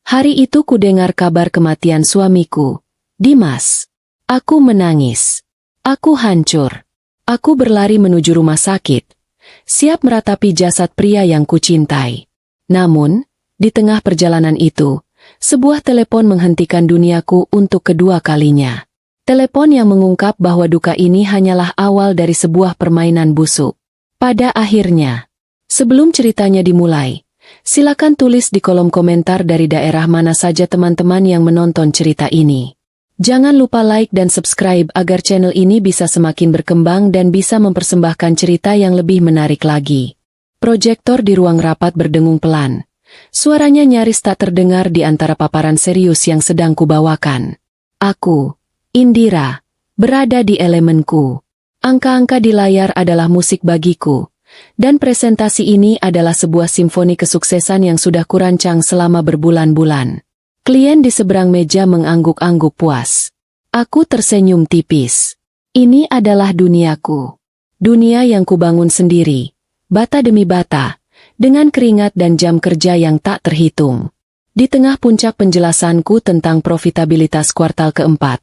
Hari itu kudengar kabar kematian suamiku, Dimas. Aku menangis. Aku hancur. Aku berlari menuju rumah sakit, siap meratapi jasad pria yang kucintai. Namun, di tengah perjalanan itu, sebuah telepon menghentikan duniaku untuk kedua kalinya. Telepon yang mengungkap bahwa duka ini hanyalah awal dari sebuah permainan busuk. Pada akhirnya, sebelum ceritanya dimulai, silakan tulis di kolom komentar dari daerah mana saja teman-teman yang menonton cerita ini. Jangan lupa like dan subscribe agar channel ini bisa semakin berkembang dan bisa mempersembahkan cerita yang lebih menarik lagi. Proyektor di ruang rapat berdengung pelan. Suaranya nyaris tak terdengar di antara paparan serius yang sedang kubawakan. Aku, Indira, berada di elemenku. Angka-angka di layar adalah musik bagiku. Dan presentasi ini adalah sebuah simfoni kesuksesan yang sudah kurancang selama berbulan-bulan. Klien di seberang meja mengangguk-angguk puas. Aku tersenyum tipis. Ini adalah duniaku. Dunia yang kubangun sendiri, bata demi bata, dengan keringat dan jam kerja yang tak terhitung. Di tengah puncak penjelasanku tentang profitabilitas kuartal keempat,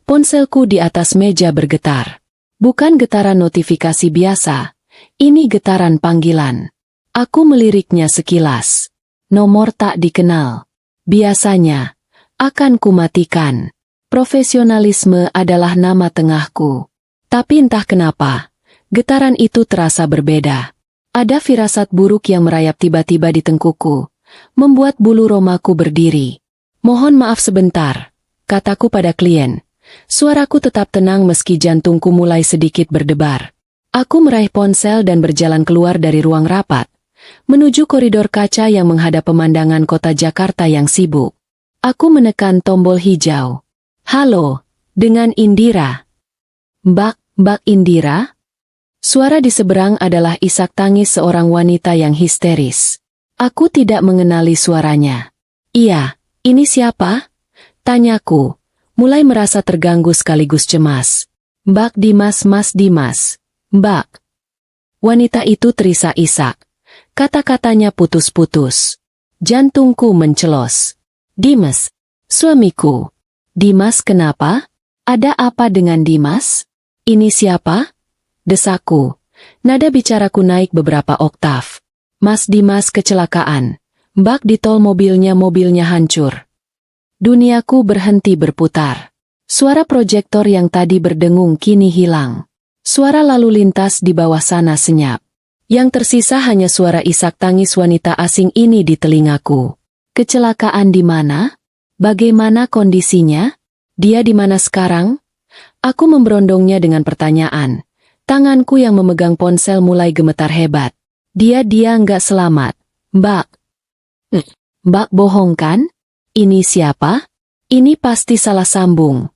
ponselku di atas meja bergetar. Bukan getaran notifikasi biasa, ini getaran panggilan. Aku meliriknya sekilas. Nomor tak dikenal. Biasanya, akan kumatikan. Profesionalisme adalah nama tengahku. Tapi entah kenapa, getaran itu terasa berbeda. Ada firasat buruk yang merayap tiba-tiba di tengkukku, membuat bulu romaku berdiri. Mohon maaf sebentar, kataku pada klien. Suaraku tetap tenang meski jantungku mulai sedikit berdebar. Aku meraih ponsel dan berjalan keluar dari ruang rapat, menuju koridor kaca yang menghadap pemandangan kota Jakarta yang sibuk. Aku menekan tombol hijau. Halo, dengan Indira. Mbak Indira? Suara di seberang adalah isak tangis seorang wanita yang histeris. Aku tidak mengenali suaranya. Iya, ini siapa? Tanyaku, mulai merasa terganggu sekaligus cemas. Mbak Dimas, Mas Dimas. Mbak. Wanita itu terisak-isak. Kata-katanya putus-putus. Jantungku mencelos. Dimas, suamiku. Dimas kenapa? Ada apa dengan Dimas? Ini siapa? Desaku. Nada bicaraku naik beberapa oktav. Mas Dimas kecelakaan. Mbak di tol mobilnya hancur. Duniaku berhenti berputar. Suara proyektor yang tadi berdengung kini hilang. Suara lalu lintas di bawah sana senyap. Yang tersisa hanya suara isak tangis wanita asing ini di telingaku. Kecelakaan di mana? Bagaimana kondisinya? Dia di mana sekarang? Aku memberondongnya dengan pertanyaan. Tanganku yang memegang ponsel mulai gemetar hebat. Dia nggak selamat. Mbak. Mbak bohong kan? Ini siapa? Ini pasti salah sambung.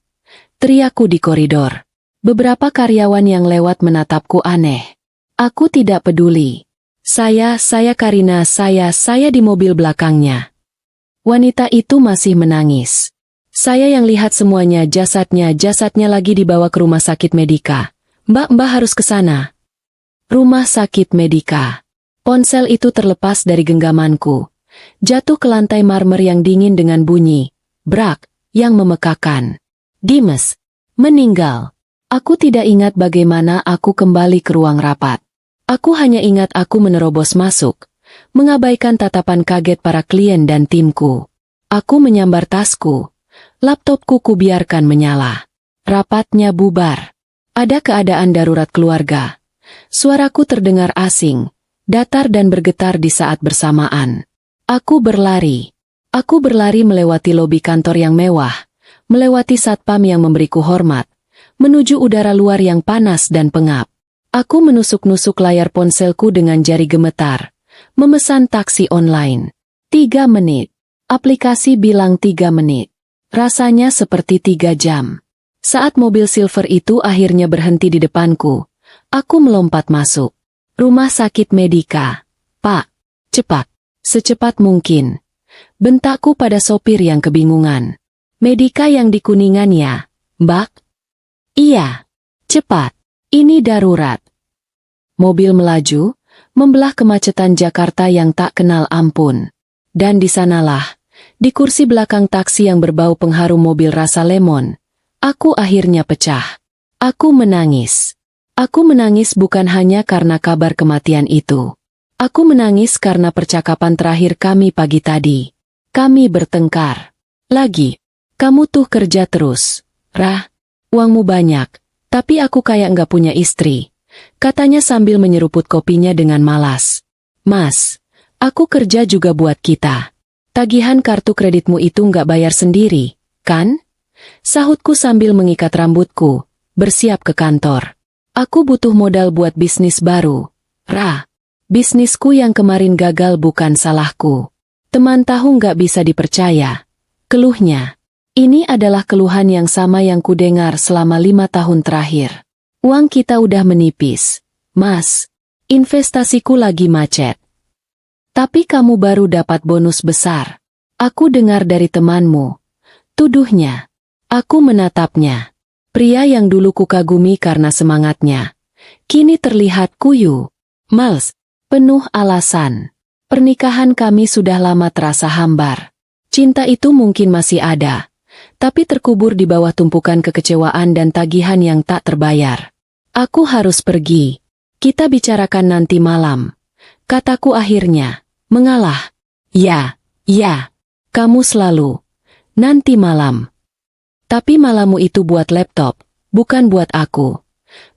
Teriakku di koridor. Beberapa karyawan yang lewat menatapku aneh. Aku tidak peduli. Saya Karina, saya di mobil belakangnya. Wanita itu masih menangis. Saya yang lihat semuanya, jasadnya lagi dibawa ke rumah sakit Medika. Mbak harus ke sana. Rumah sakit Medika. Ponsel itu terlepas dari genggamanku. Jatuh ke lantai marmer yang dingin dengan bunyi brak yang memekakan. Dimas meninggal. Aku tidak ingat bagaimana aku kembali ke ruang rapat. Aku hanya ingat aku menerobos masuk, mengabaikan tatapan kaget para klien dan timku. Aku menyambar tasku. Laptopku kubiarkan menyala. Rapatnya bubar. Ada keadaan darurat keluarga. Suaraku terdengar asing, datar dan bergetar di saat bersamaan. Aku berlari. Aku berlari melewati lobi kantor yang mewah, melewati satpam yang memberiku hormat, menuju udara luar yang panas dan pengap. Aku menusuk-nusuk layar ponselku dengan jari gemetar, memesan taksi online. 3 menit. Aplikasi bilang 3 menit. Rasanya seperti 3 jam. Saat mobil silver itu akhirnya berhenti di depanku, aku melompat masuk. Rumah sakit Medika. Pak, cepat. Secepat mungkin. Bentakku pada sopir yang kebingungan. Medika yang di Kuningan ya, Mbak? Iya. Cepat. Ini darurat. Mobil melaju, membelah kemacetan Jakarta yang tak kenal ampun. Dan di sanalah, Di kursi belakang taksi yang berbau pengharum mobil rasa lemon, aku akhirnya pecah. Aku menangis. Aku menangis bukan hanya karena kabar kematian itu. Aku menangis karena percakapan terakhir kami pagi tadi. Kami bertengkar. Lagi. Kamu tuh kerja terus. Rah, uangmu banyak. Tapi aku kayak nggak punya istri. Katanya sambil menyeruput kopinya dengan malas. Mas, aku kerja juga buat kita. Tagihan kartu kreditmu itu nggak bayar sendiri, kan? Sahutku sambil mengikat rambutku, bersiap ke kantor. Aku butuh modal buat bisnis baru. Rah, bisnisku yang kemarin gagal bukan salahku. Teman tahu nggak bisa dipercaya. Keluhnya. Ini adalah keluhan yang sama yang kudengar selama 5 tahun terakhir. Uang kita udah menipis. Mas, investasiku lagi macet. Tapi kamu baru dapat bonus besar. Aku dengar dari temanmu. Tuduhnya. Aku menatapnya. Pria yang dulu kukagumi karena semangatnya. Kini terlihat kuyu. Males. Penuh alasan. Pernikahan kami sudah lama terasa hambar. Cinta itu mungkin masih ada. Tapi terkubur di bawah tumpukan kekecewaan dan tagihan yang tak terbayar. Aku harus pergi. Kita bicarakan nanti malam. Kataku akhirnya. Mengalah. Ya, kamu selalu. Nanti malam. Tapi malammu itu buat laptop, bukan buat aku.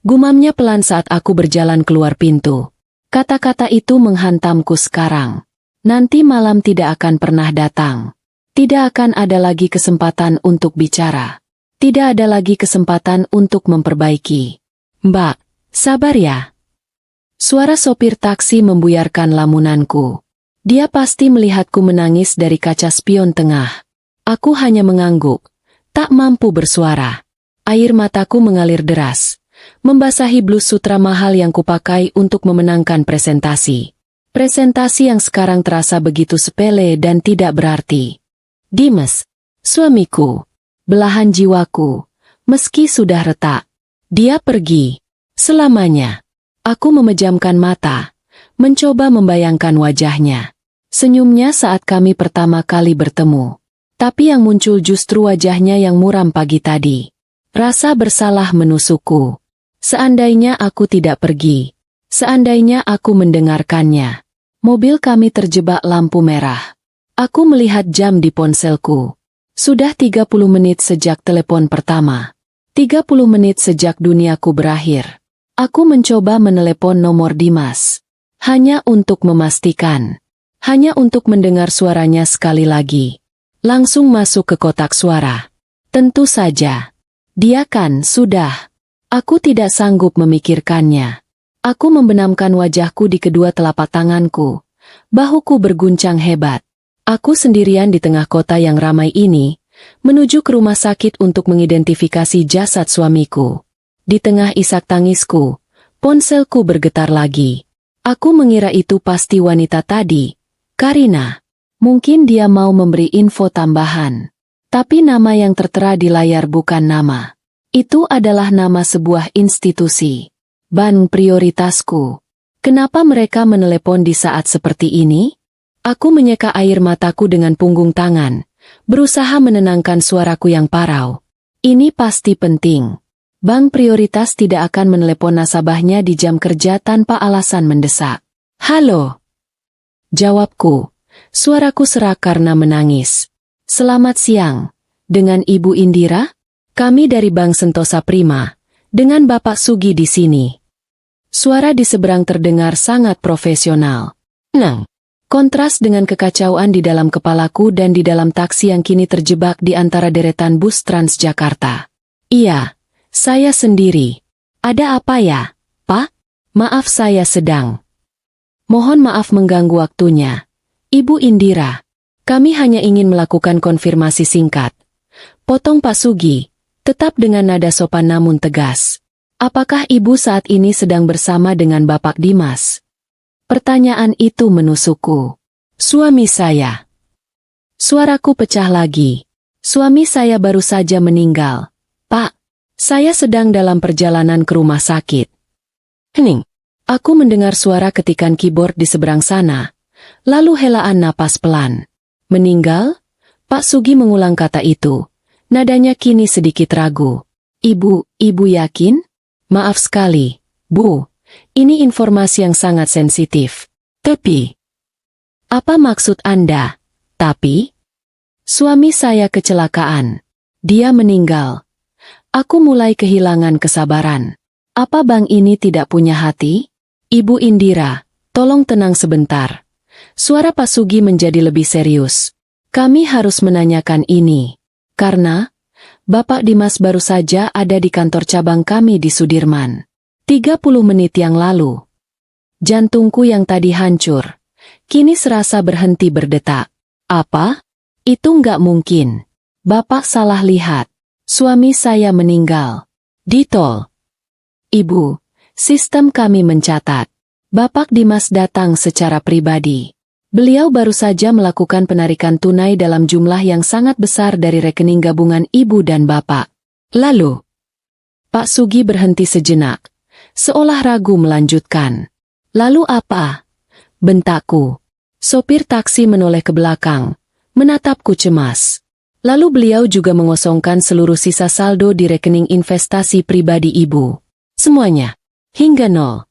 Gumamnya pelan saat aku berjalan keluar pintu. Kata-kata itu menghantamku sekarang. Nanti malam tidak akan pernah datang. Tidak akan ada lagi kesempatan untuk bicara. Tidak ada lagi kesempatan untuk memperbaiki. Mbak, sabar ya. Suara sopir taksi membuyarkan lamunanku. Dia pasti melihatku menangis dari kaca spion tengah. Aku hanya mengangguk, tak mampu bersuara. Air mataku mengalir deras, membasahi blus sutra mahal yang kupakai untuk memenangkan presentasi. Presentasi yang sekarang terasa begitu sepele dan tidak berarti. Dimas, suamiku, belahan jiwaku, meski sudah retak. Dia pergi. Selamanya. Aku memejamkan mata, mencoba membayangkan wajahnya. Senyumnya saat kami pertama kali bertemu. Tapi yang muncul justru wajahnya yang muram pagi tadi. Rasa bersalah menusukku. Seandainya aku tidak pergi. Seandainya aku mendengarkannya. Mobil kami terjebak lampu merah. Aku melihat jam di ponselku. Sudah 30 menit sejak telepon pertama. 30 menit sejak duniaku berakhir. Aku mencoba menelepon nomor Dimas. Hanya untuk memastikan. Hanya untuk mendengar suaranya sekali lagi. Langsung masuk ke kotak suara. Tentu saja. Dia kan sudah. Aku tidak sanggup memikirkannya. Aku membenamkan wajahku di kedua telapak tanganku. Bahuku berguncang hebat. Aku sendirian di tengah kota yang ramai ini, menuju ke rumah sakit untuk mengidentifikasi jasad suamiku. Di tengah isak tangisku, ponselku bergetar lagi. Aku mengira itu pasti wanita tadi, Karina. Mungkin dia mau memberi info tambahan. Tapi nama yang tertera di layar bukan nama. Itu adalah nama sebuah institusi. Bank prioritasku. Kenapa mereka menelepon di saat seperti ini? Aku menyeka air mataku dengan punggung tangan, berusaha menenangkan suaraku yang parau. Ini pasti penting. Bank prioritas tidak akan menelepon nasabahnya di jam kerja tanpa alasan mendesak. Halo. Jawabku. Suaraku serak karena menangis. Selamat siang. Dengan Ibu Indira? Kami dari Bank Sentosa Prima. Dengan Bapak Sugi di sini. Suara di seberang terdengar sangat profesional. Kontras dengan kekacauan di dalam kepalaku dan di dalam taksi yang kini terjebak di antara deretan bus Transjakarta. Iya, saya sendiri. Ada apa ya, Pak? Maaf saya sedang. Mohon maaf mengganggu waktunya. Ibu Indira, kami hanya ingin melakukan konfirmasi singkat. Potong Pak Sugi, tetap dengan nada sopan namun tegas. Apakah Ibu saat ini sedang bersama dengan Bapak Dimas? Pertanyaan itu menusukku. Suami saya. Suaraku pecah lagi. Suami saya baru saja meninggal. Pak, saya sedang dalam perjalanan ke rumah sakit. Hening. Aku mendengar suara ketikan keyboard di seberang sana. Lalu helaan napas pelan. Meninggal? Pak Sugi mengulang kata itu. Nadanya kini sedikit ragu. Ibu yakin? Maaf sekali, Bu. Ini informasi yang sangat sensitif. Tapi, apa maksud Anda? Tapi, suami saya kecelakaan. Dia meninggal. Aku mulai kehilangan kesabaran. Apa Bang ini tidak punya hati? Ibu Indira, tolong tenang sebentar. Suara Pak Sugi menjadi lebih serius. Kami harus menanyakan ini. Karena, Bapak Dimas baru saja ada di kantor cabang kami di Sudirman. 30 menit yang lalu. Jantungku yang tadi hancur, kini serasa berhenti berdetak. Apa? Itu nggak mungkin. Bapak salah lihat. Suami saya meninggal. Di tol. Ibu, sistem kami mencatat. Bapak Dimas datang secara pribadi. Beliau baru saja melakukan penarikan tunai dalam jumlah yang sangat besar dari rekening gabungan ibu dan bapak. Lalu, Pak Sugi berhenti sejenak, seolah ragu melanjutkan. Lalu apa? Bentakku. Sopir taksi menoleh ke belakang, menatapku cemas. Lalu beliau juga mengosongkan seluruh sisa saldo di rekening investasi pribadi ibu. Semuanya, hingga nol.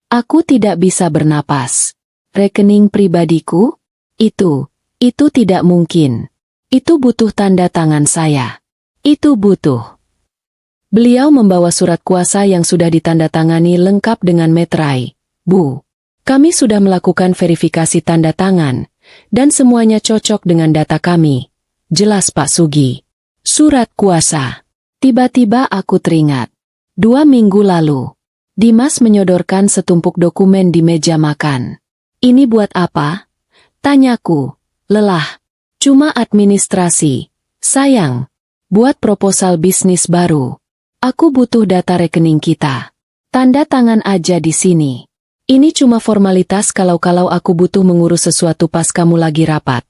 Aku tidak bisa bernapas. Rekening pribadiku? Itu tidak mungkin. Itu butuh tanda tangan saya. Itu butuh. Beliau membawa surat kuasa yang sudah ditandatangani lengkap dengan meterai. Bu, kami sudah melakukan verifikasi tanda tangan, dan semuanya cocok dengan data kami. Jelas Pak Sugi. Surat kuasa. Tiba-tiba aku teringat. 2 minggu lalu, Dimas menyodorkan setumpuk dokumen di meja makan. Ini buat apa? Tanyaku. Lelah. Cuma administrasi. Sayang. Buat proposal bisnis baru. Aku butuh data rekening kita. Tanda tangan aja di sini. Ini cuma formalitas kalau aku butuh mengurus sesuatu pas kamu lagi rapat.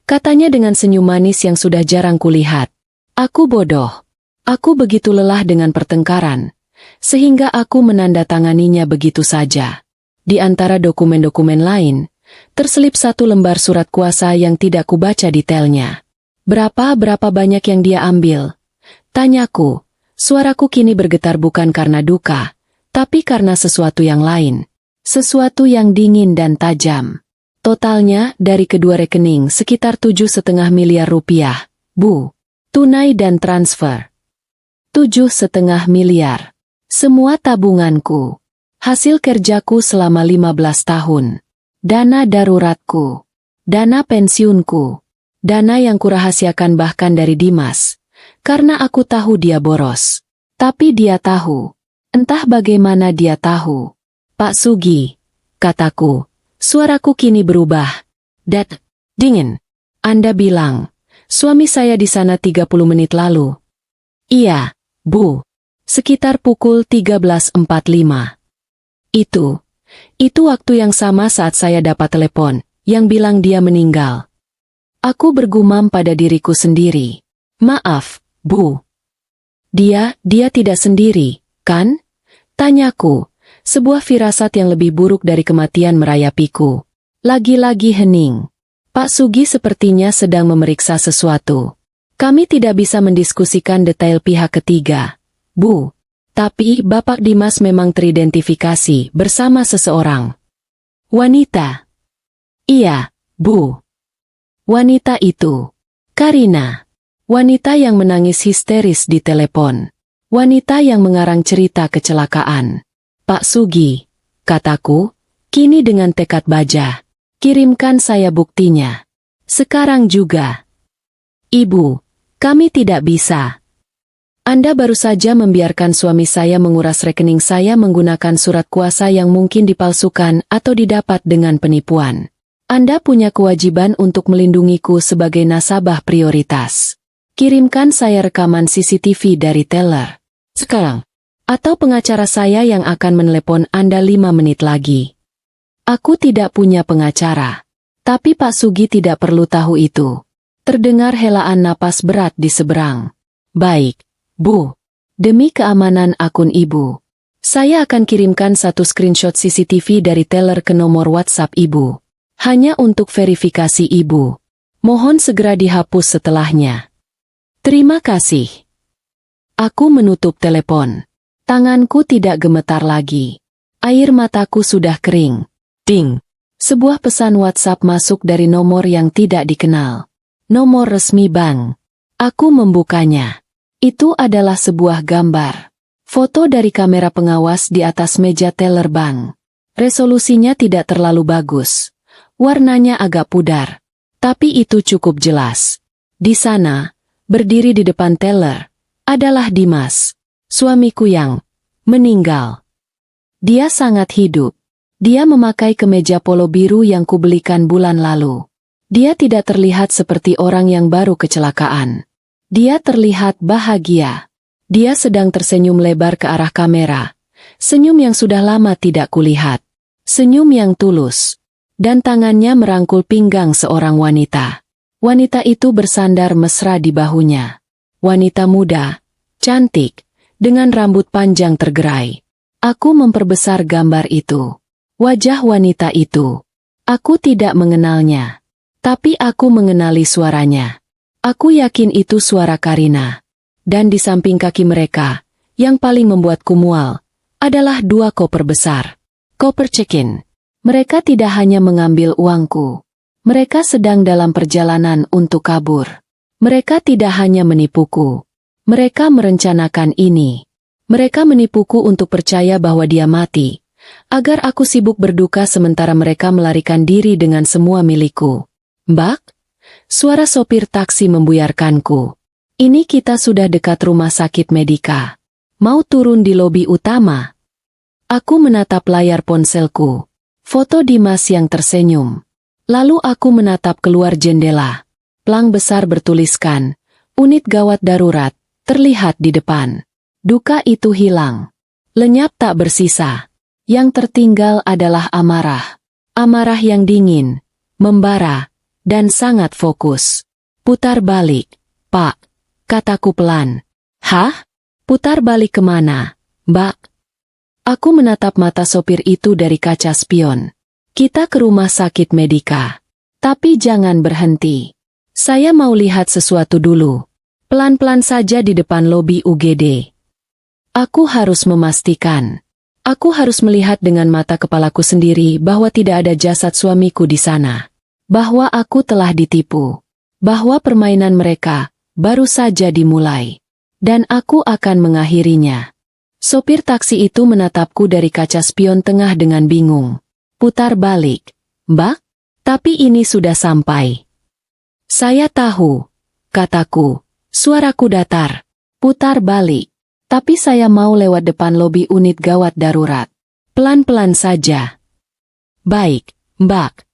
Katanya dengan senyum manis yang sudah jarang kulihat. Aku bodoh. Aku begitu lelah dengan pertengkaran, sehingga aku menandatanganinya begitu saja. Di antara dokumen-dokumen lain, terselip satu lembar surat kuasa yang tidak kubaca detailnya. Berapa banyak yang dia ambil? Tanyaku. Suaraku kini bergetar bukan karena duka, tapi karena sesuatu yang lain. Sesuatu yang dingin dan tajam. Totalnya dari kedua rekening sekitar 7,5 miliar rupiah, Bu. Tunai dan transfer. 7,5 miliar. Semua tabunganku. Hasil kerjaku selama 15 tahun. Dana daruratku. Dana pensiunku. Dana yang kurahasiakan bahkan dari Dimas. Karena aku tahu dia boros. Tapi dia tahu. Entah bagaimana dia tahu. Pak Sugi, kataku. Suaraku kini berubah. Dingin. Anda bilang, suami saya di sana 30 menit lalu. Iya, Bu. Sekitar pukul 13.45. Itu waktu yang sama saat saya dapat telepon, yang bilang dia meninggal. Aku bergumam pada diriku sendiri. Maaf, Bu. Dia tidak sendiri, kan? Tanyaku, sebuah firasat yang lebih buruk dari kematian merayapiku. Lagi-lagi hening. Pak Sugi sepertinya sedang memeriksa sesuatu. Kami tidak bisa mendiskusikan detail pihak ketiga, Bu. Tapi Bapak Dimas memang teridentifikasi bersama seseorang. Wanita. Iya, Bu. Wanita itu. Karina. Wanita yang menangis histeris di telepon. Wanita yang mengarang cerita kecelakaan. Pak Sugi, kataku, kini dengan tekad baja. Kirimkan saya buktinya. Sekarang juga. Ibu, kami tidak bisa. Anda baru saja membiarkan suami saya menguras rekening saya menggunakan surat kuasa yang mungkin dipalsukan atau didapat dengan penipuan. Anda punya kewajiban untuk melindungiku sebagai nasabah prioritas. Kirimkan saya rekaman CCTV dari teller. Sekarang. Atau pengacara saya yang akan menelepon Anda 5 menit lagi. Aku tidak punya pengacara. Tapi Pak Sugi tidak perlu tahu itu. Terdengar helaan napas berat di seberang. Baik. Bu, demi keamanan akun Ibu, saya akan kirimkan satu screenshot CCTV dari teller ke nomor WhatsApp Ibu. Hanya untuk verifikasi Ibu. Mohon segera dihapus setelahnya. Terima kasih. Aku menutup telepon. Tanganku tidak gemetar lagi. Air mataku sudah kering. Ding! Sebuah pesan WhatsApp masuk dari nomor yang tidak dikenal. Nomor resmi bank. Aku membukanya. Itu adalah sebuah gambar. Foto dari kamera pengawas di atas meja teller bank. Resolusinya tidak terlalu bagus. Warnanya agak pudar. Tapi itu cukup jelas. Di sana, berdiri di depan teller, adalah Dimas, suamiku yang meninggal. Dia sangat hidup. Dia memakai kemeja polo biru yang kubelikan bulan lalu. Dia tidak terlihat seperti orang yang baru kecelakaan. Dia terlihat bahagia. Dia sedang tersenyum lebar ke arah kamera. Senyum yang sudah lama tidak kulihat. Senyum yang tulus. Dan tangannya merangkul pinggang seorang wanita. Wanita itu bersandar mesra di bahunya. Wanita muda, cantik, dengan rambut panjang tergerai. Aku memperbesar gambar itu. Wajah wanita itu. Aku tidak mengenalnya. Tapi aku mengenali suaranya. Aku yakin itu suara Karina. Dan di samping kaki mereka, yang paling membuatku mual, adalah dua koper besar. Koper check-in. Mereka tidak hanya mengambil uangku. Mereka sedang dalam perjalanan untuk kabur. Mereka tidak hanya menipuku. Mereka merencanakan ini. Mereka menipuku untuk percaya bahwa dia mati, agar aku sibuk berduka sementara mereka melarikan diri dengan semua milikku. Mbak? Suara sopir taksi membuyarkanku. Ini kita sudah dekat rumah sakit Medika. Mau turun di lobi utama? Aku menatap layar ponselku. Foto Dimas yang tersenyum. Lalu aku menatap keluar jendela. Plang besar bertuliskan, unit gawat darurat, terlihat di depan. Duka itu hilang. Lenyap tak bersisa. Yang tertinggal adalah amarah. Amarah yang dingin, membara, dan sangat fokus. Putar balik, Pak. Kataku pelan. Hah? Putar balik kemana, Mbak? Aku menatap mata sopir itu dari kaca spion. Kita ke rumah sakit Medika. Tapi jangan berhenti. Saya mau lihat sesuatu dulu. Pelan-pelan saja di depan lobi UGD. Aku harus memastikan. Aku harus melihat dengan mata kepalaku sendiri bahwa tidak ada jasad suamiku di sana. Bahwa aku telah ditipu. Bahwa permainan mereka baru saja dimulai. Dan aku akan mengakhirinya. Sopir taksi itu menatapku dari kaca spion tengah dengan bingung. Putar balik. Mbak? Tapi ini sudah sampai. Saya tahu. Kataku. Suaraku datar. Putar balik. Tapi saya mau lewat depan lobi unit gawat darurat. Pelan-pelan saja. Baik, Mbak.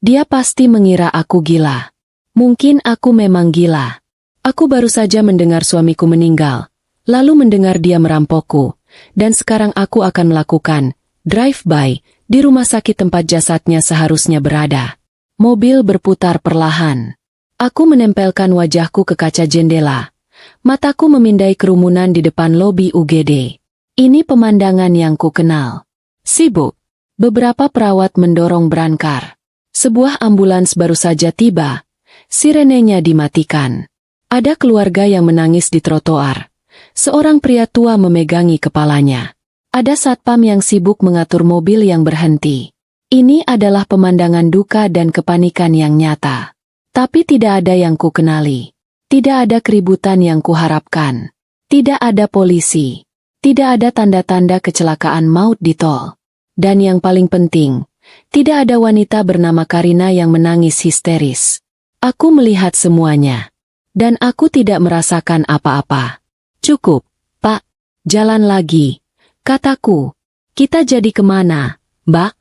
Dia pasti mengira aku gila. Mungkin aku memang gila. Aku baru saja mendengar suamiku meninggal. Lalu mendengar dia merampokku. Dan sekarang aku akan melakukan drive-by di rumah sakit tempat jasadnya seharusnya berada. Mobil berputar perlahan. Aku menempelkan wajahku ke kaca jendela. Mataku memindai kerumunan di depan lobi UGD. Ini pemandangan yang ku kenal. Sibuk. Beberapa perawat mendorong brankar. Sebuah ambulans baru saja tiba. Sirenenya dimatikan. Ada keluarga yang menangis di trotoar. Seorang pria tua memegangi kepalanya. Ada satpam yang sibuk mengatur mobil yang berhenti. Ini adalah pemandangan duka dan kepanikan yang nyata. Tapi tidak ada yang ku kenali. Tidak ada keributan yang kuharapkan. Tidak ada polisi. Tidak ada tanda-tanda kecelakaan maut di tol. Dan yang paling penting, tidak ada wanita bernama Karina yang menangis histeris. Aku melihat semuanya. Dan aku tidak merasakan apa-apa. Cukup, Pak. Jalan lagi. Kataku. Kita jadi kemana, Mbak?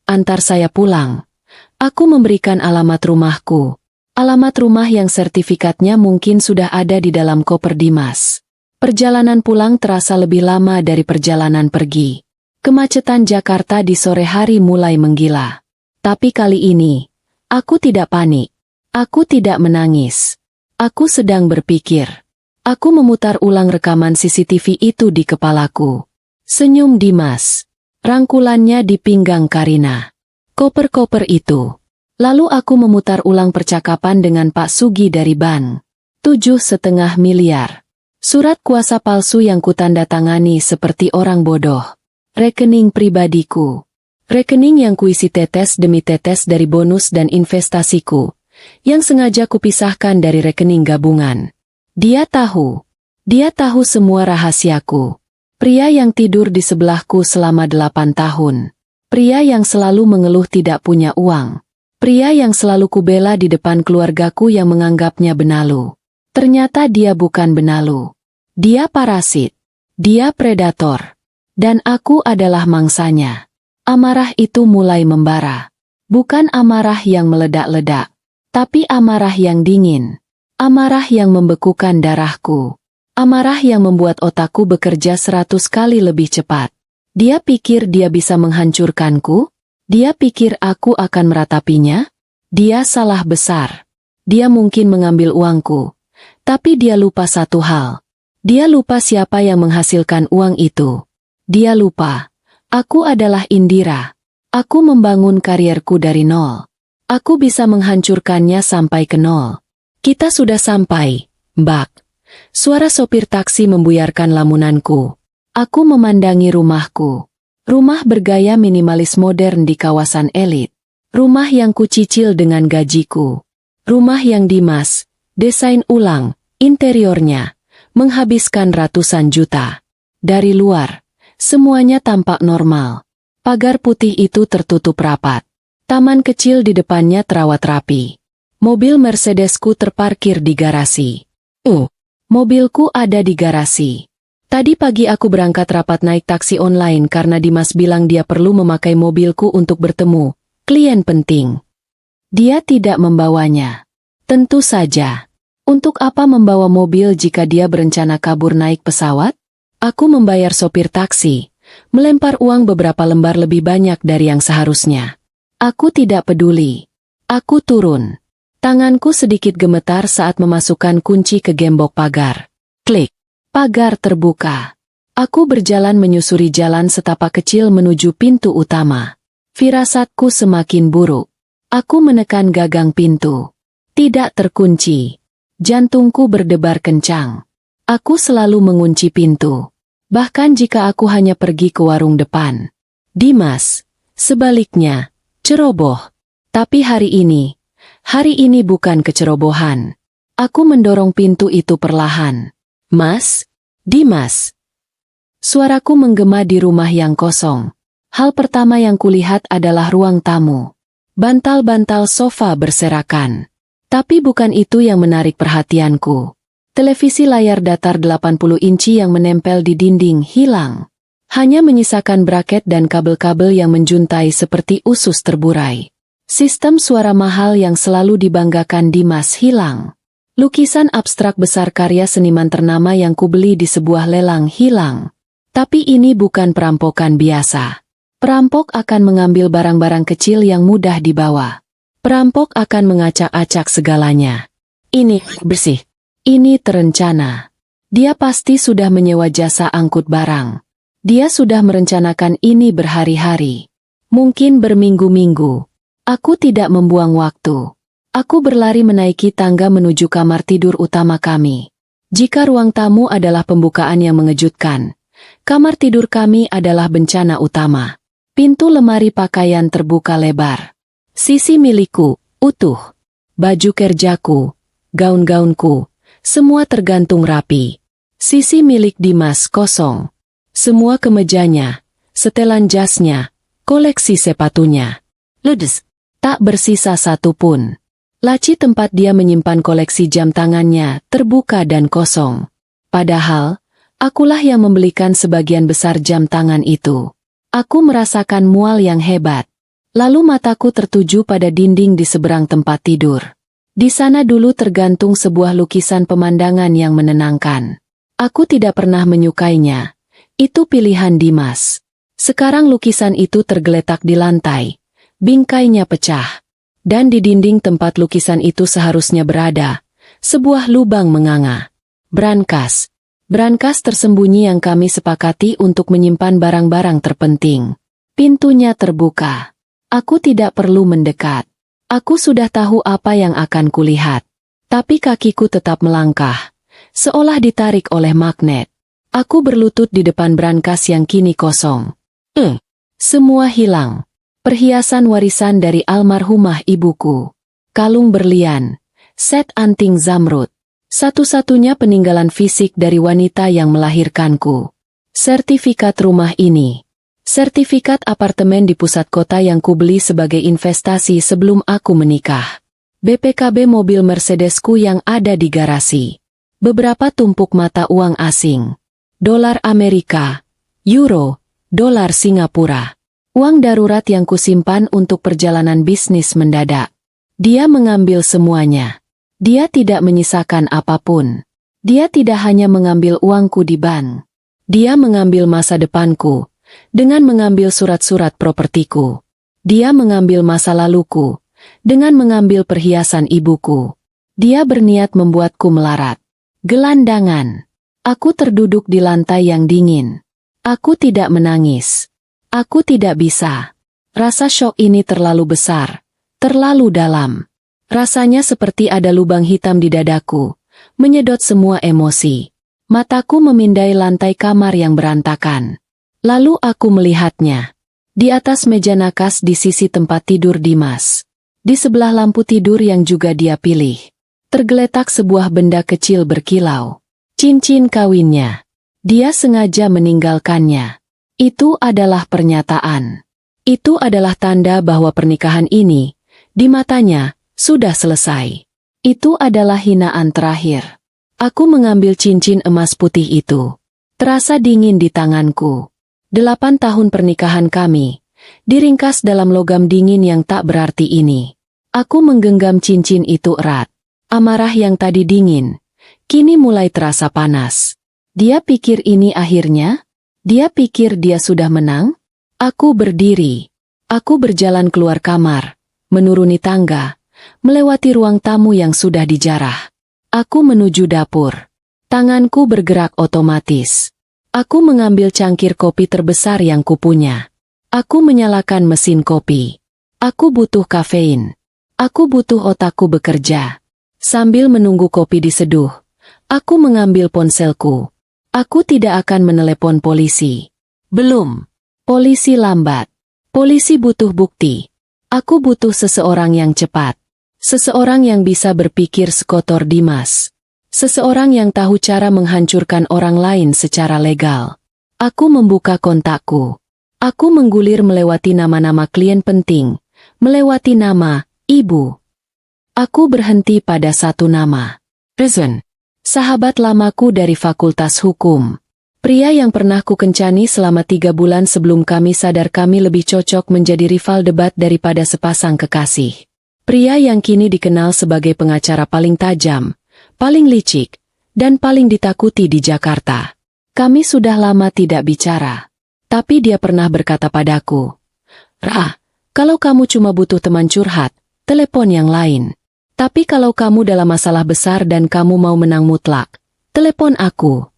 Antar saya pulang. Aku memberikan alamat rumahku. Alamat rumah yang sertifikatnya mungkin sudah ada di dalam koper Dimas. Perjalanan pulang terasa lebih lama dari perjalanan pergi. Kemacetan Jakarta di sore hari mulai menggila. Tapi kali ini, aku tidak panik. Aku tidak menangis. Aku sedang berpikir. Aku memutar ulang rekaman CCTV itu di kepalaku. Senyum Dimas. Rangkulannya di pinggang Karina. Koper-koper itu. Lalu aku memutar ulang percakapan dengan Pak Sugi dari bank. 7,5 miliar. Surat kuasa palsu yang kutandatangani seperti orang bodoh. Rekening pribadiku. Rekening yang kuisi tetes demi tetes dari bonus dan investasiku, yang sengaja kupisahkan dari rekening gabungan. Dia tahu semua rahasiaku. Pria yang tidur di sebelahku selama 8 tahun. Pria yang selalu mengeluh tidak punya uang. Pria yang selalu kubela di depan keluargaku yang menganggapnya benalu. Ternyata dia bukan benalu. Dia parasit. Dia predator. Dan aku adalah mangsanya. Amarah itu mulai membara. Bukan amarah yang meledak-ledak, tapi amarah yang dingin. Amarah yang membekukan darahku. Amarah yang membuat otakku bekerja 100 kali lebih cepat. Dia pikir dia bisa menghancurkanku? Dia pikir aku akan meratapinya? Dia salah besar. Dia mungkin mengambil uangku. Tapi dia lupa satu hal. Dia lupa siapa yang menghasilkan uang itu. Dia lupa. Aku adalah Indira. Aku membangun karierku dari nol. Aku bisa menghancurkannya sampai ke nol. Kita sudah sampai, Mbak. Suara sopir taksi membuyarkan lamunanku. Aku memandangi rumahku. Rumah bergaya minimalis modern di kawasan elit. Rumah yang kucicil dengan gajiku. Rumah yang Dimas, desain ulang, interiornya, menghabiskan ratusan juta. Dari luar, semuanya tampak normal. Pagar putih itu tertutup rapat. Taman kecil di depannya terawat rapi. Mobil Mercedesku terparkir di garasi. Mobilku ada di garasi. Tadi pagi aku berangkat rapat naik taksi online karena Dimas bilang dia perlu memakai mobilku untuk bertemu klien penting. Dia tidak membawanya. Tentu saja. Untuk apa membawa mobil jika dia berencana kabur naik pesawat? Aku membayar sopir taksi, melempar uang beberapa lembar lebih banyak dari yang seharusnya. Aku tidak peduli. Aku turun. Tanganku sedikit gemetar saat memasukkan kunci ke gembok pagar. Klik. Pagar terbuka. Aku berjalan menyusuri jalan setapak kecil menuju pintu utama. Firasatku semakin buruk. Aku menekan gagang pintu. Tidak terkunci. Jantungku berdebar kencang. Aku selalu mengunci pintu. Bahkan jika aku hanya pergi ke warung depan. Dimas, sebaliknya, ceroboh. Tapi hari ini bukan kecerobohan. Aku mendorong pintu itu perlahan. Mas, Dimas. Suaraku menggema di rumah yang kosong. Hal pertama yang kulihat adalah ruang tamu. Bantal-bantal sofa berserakan. Tapi bukan itu yang menarik perhatianku. Televisi layar datar 80 inci yang menempel di dinding hilang. Hanya menyisakan braket dan kabel-kabel yang menjuntai seperti usus terburai. Sistem suara mahal yang selalu dibanggakan Dimas hilang. Lukisan abstrak besar karya seniman ternama yang kubeli di sebuah lelang hilang. Tapi ini bukan perampokan biasa. Perampok akan mengambil barang-barang kecil yang mudah dibawa. Perampok akan mengacak-acak segalanya. Ini bersih. Ini terencana. Dia pasti sudah menyewa jasa angkut barang. Dia sudah merencanakan ini berhari-hari. Mungkin berminggu-minggu. Aku tidak membuang waktu. Aku berlari menaiki tangga menuju kamar tidur utama kami. Jika ruang tamu adalah pembukaan yang mengejutkan, kamar tidur kami adalah bencana utama. Pintu lemari pakaian terbuka lebar. Sisi milikku, utuh. Baju kerjaku, gaun-gaunku, semua tergantung rapi. Sisi milik Dimas kosong. Semua kemejanya, setelan jasnya, koleksi sepatunya. Ledes. Tak bersisa satu pun. Laci tempat dia menyimpan koleksi jam tangannya terbuka dan kosong. Padahal, akulah yang membelikan sebagian besar jam tangan itu. Aku merasakan mual yang hebat. Lalu mataku tertuju pada dinding di seberang tempat tidur. Di sana dulu tergantung sebuah lukisan pemandangan yang menenangkan. Aku tidak pernah menyukainya. Itu pilihan Dimas. Sekarang lukisan itu tergeletak di lantai. Bingkainya pecah. Dan di dinding tempat lukisan itu seharusnya berada, sebuah lubang menganga. Brankas. Brankas tersembunyi yang kami sepakati untuk menyimpan barang-barang terpenting. Pintunya terbuka. Aku tidak perlu mendekat. Aku sudah tahu apa yang akan kulihat. Tapi kakiku tetap melangkah, seolah ditarik oleh magnet. Aku berlutut di depan brankas yang kini kosong. Semua hilang. Perhiasan warisan dari almarhumah ibuku. Kalung berlian. Set anting zamrud. Satu-satunya peninggalan fisik dari wanita yang melahirkanku. Sertifikat rumah ini. Sertifikat apartemen di pusat kota yang kubeli sebagai investasi sebelum aku menikah. BPKB mobil Mercedesku yang ada di garasi. Beberapa tumpuk mata uang asing. Dolar Amerika, euro, dolar Singapura. Uang darurat yang kusimpan untuk perjalanan bisnis mendadak. Dia mengambil semuanya. Dia tidak menyisakan apapun. Dia tidak hanya mengambil uangku di bank. Dia mengambil masa depanku, dengan mengambil surat-surat propertiku. Dia mengambil masa laluku, dengan mengambil perhiasan ibuku. Dia berniat membuatku melarat. Gelandangan. Aku terduduk di lantai yang dingin. Aku tidak menangis. Aku tidak bisa. Rasa syok ini terlalu besar, terlalu dalam. Rasanya seperti ada lubang hitam di dadaku, menyedot semua emosi. Mataku memindai lantai kamar yang berantakan. Lalu aku melihatnya. Di atas meja nakas di sisi tempat tidur Dimas. Di sebelah lampu tidur yang juga dia pilih. Tergeletak sebuah benda kecil berkilau. Cincin kawinnya. Dia sengaja meninggalkannya. Itu adalah pernyataan. Itu adalah tanda bahwa pernikahan ini, di matanya, sudah selesai. Itu adalah hinaan terakhir. Aku mengambil cincin emas putih itu. Terasa dingin di tanganku. 8 tahun pernikahan kami. Diringkas dalam logam dingin yang tak berarti ini. Aku menggenggam cincin itu erat. Amarah yang tadi dingin, kini mulai terasa panas. Dia pikir ini akhirnya? Dia pikir dia sudah menang? Aku berdiri. Aku berjalan keluar kamar, menuruni tangga, melewati ruang tamu yang sudah dijarah. Aku menuju dapur. Tanganku bergerak otomatis. Aku mengambil cangkir kopi terbesar yang kupunya. Aku menyalakan mesin kopi. Aku butuh kafein. Aku butuh otakku bekerja. Sambil menunggu kopi diseduh, aku mengambil ponselku. Aku tidak akan menelepon polisi. Belum. Polisi lambat. Polisi butuh bukti. Aku butuh seseorang yang cepat. Seseorang yang bisa berpikir sekotor Dimas. Seseorang yang tahu cara menghancurkan orang lain secara legal. Aku membuka kontakku. Aku menggulir melewati nama-nama klien penting, melewati nama ibu. Aku berhenti pada satu nama. Rizwan, sahabat lamaku dari Fakultas Hukum. Pria yang pernah ku kencani selama 3 bulan sebelum kami sadar kami lebih cocok menjadi rival debat daripada sepasang kekasih. Pria yang kini dikenal sebagai pengacara paling tajam, paling licik, dan paling ditakuti di Jakarta. Kami sudah lama tidak bicara. Tapi dia pernah berkata padaku, "Ra, kalau kamu cuma butuh teman curhat, telepon yang lain. Tapi kalau kamu dalam masalah besar dan kamu mau menang mutlak, telepon aku."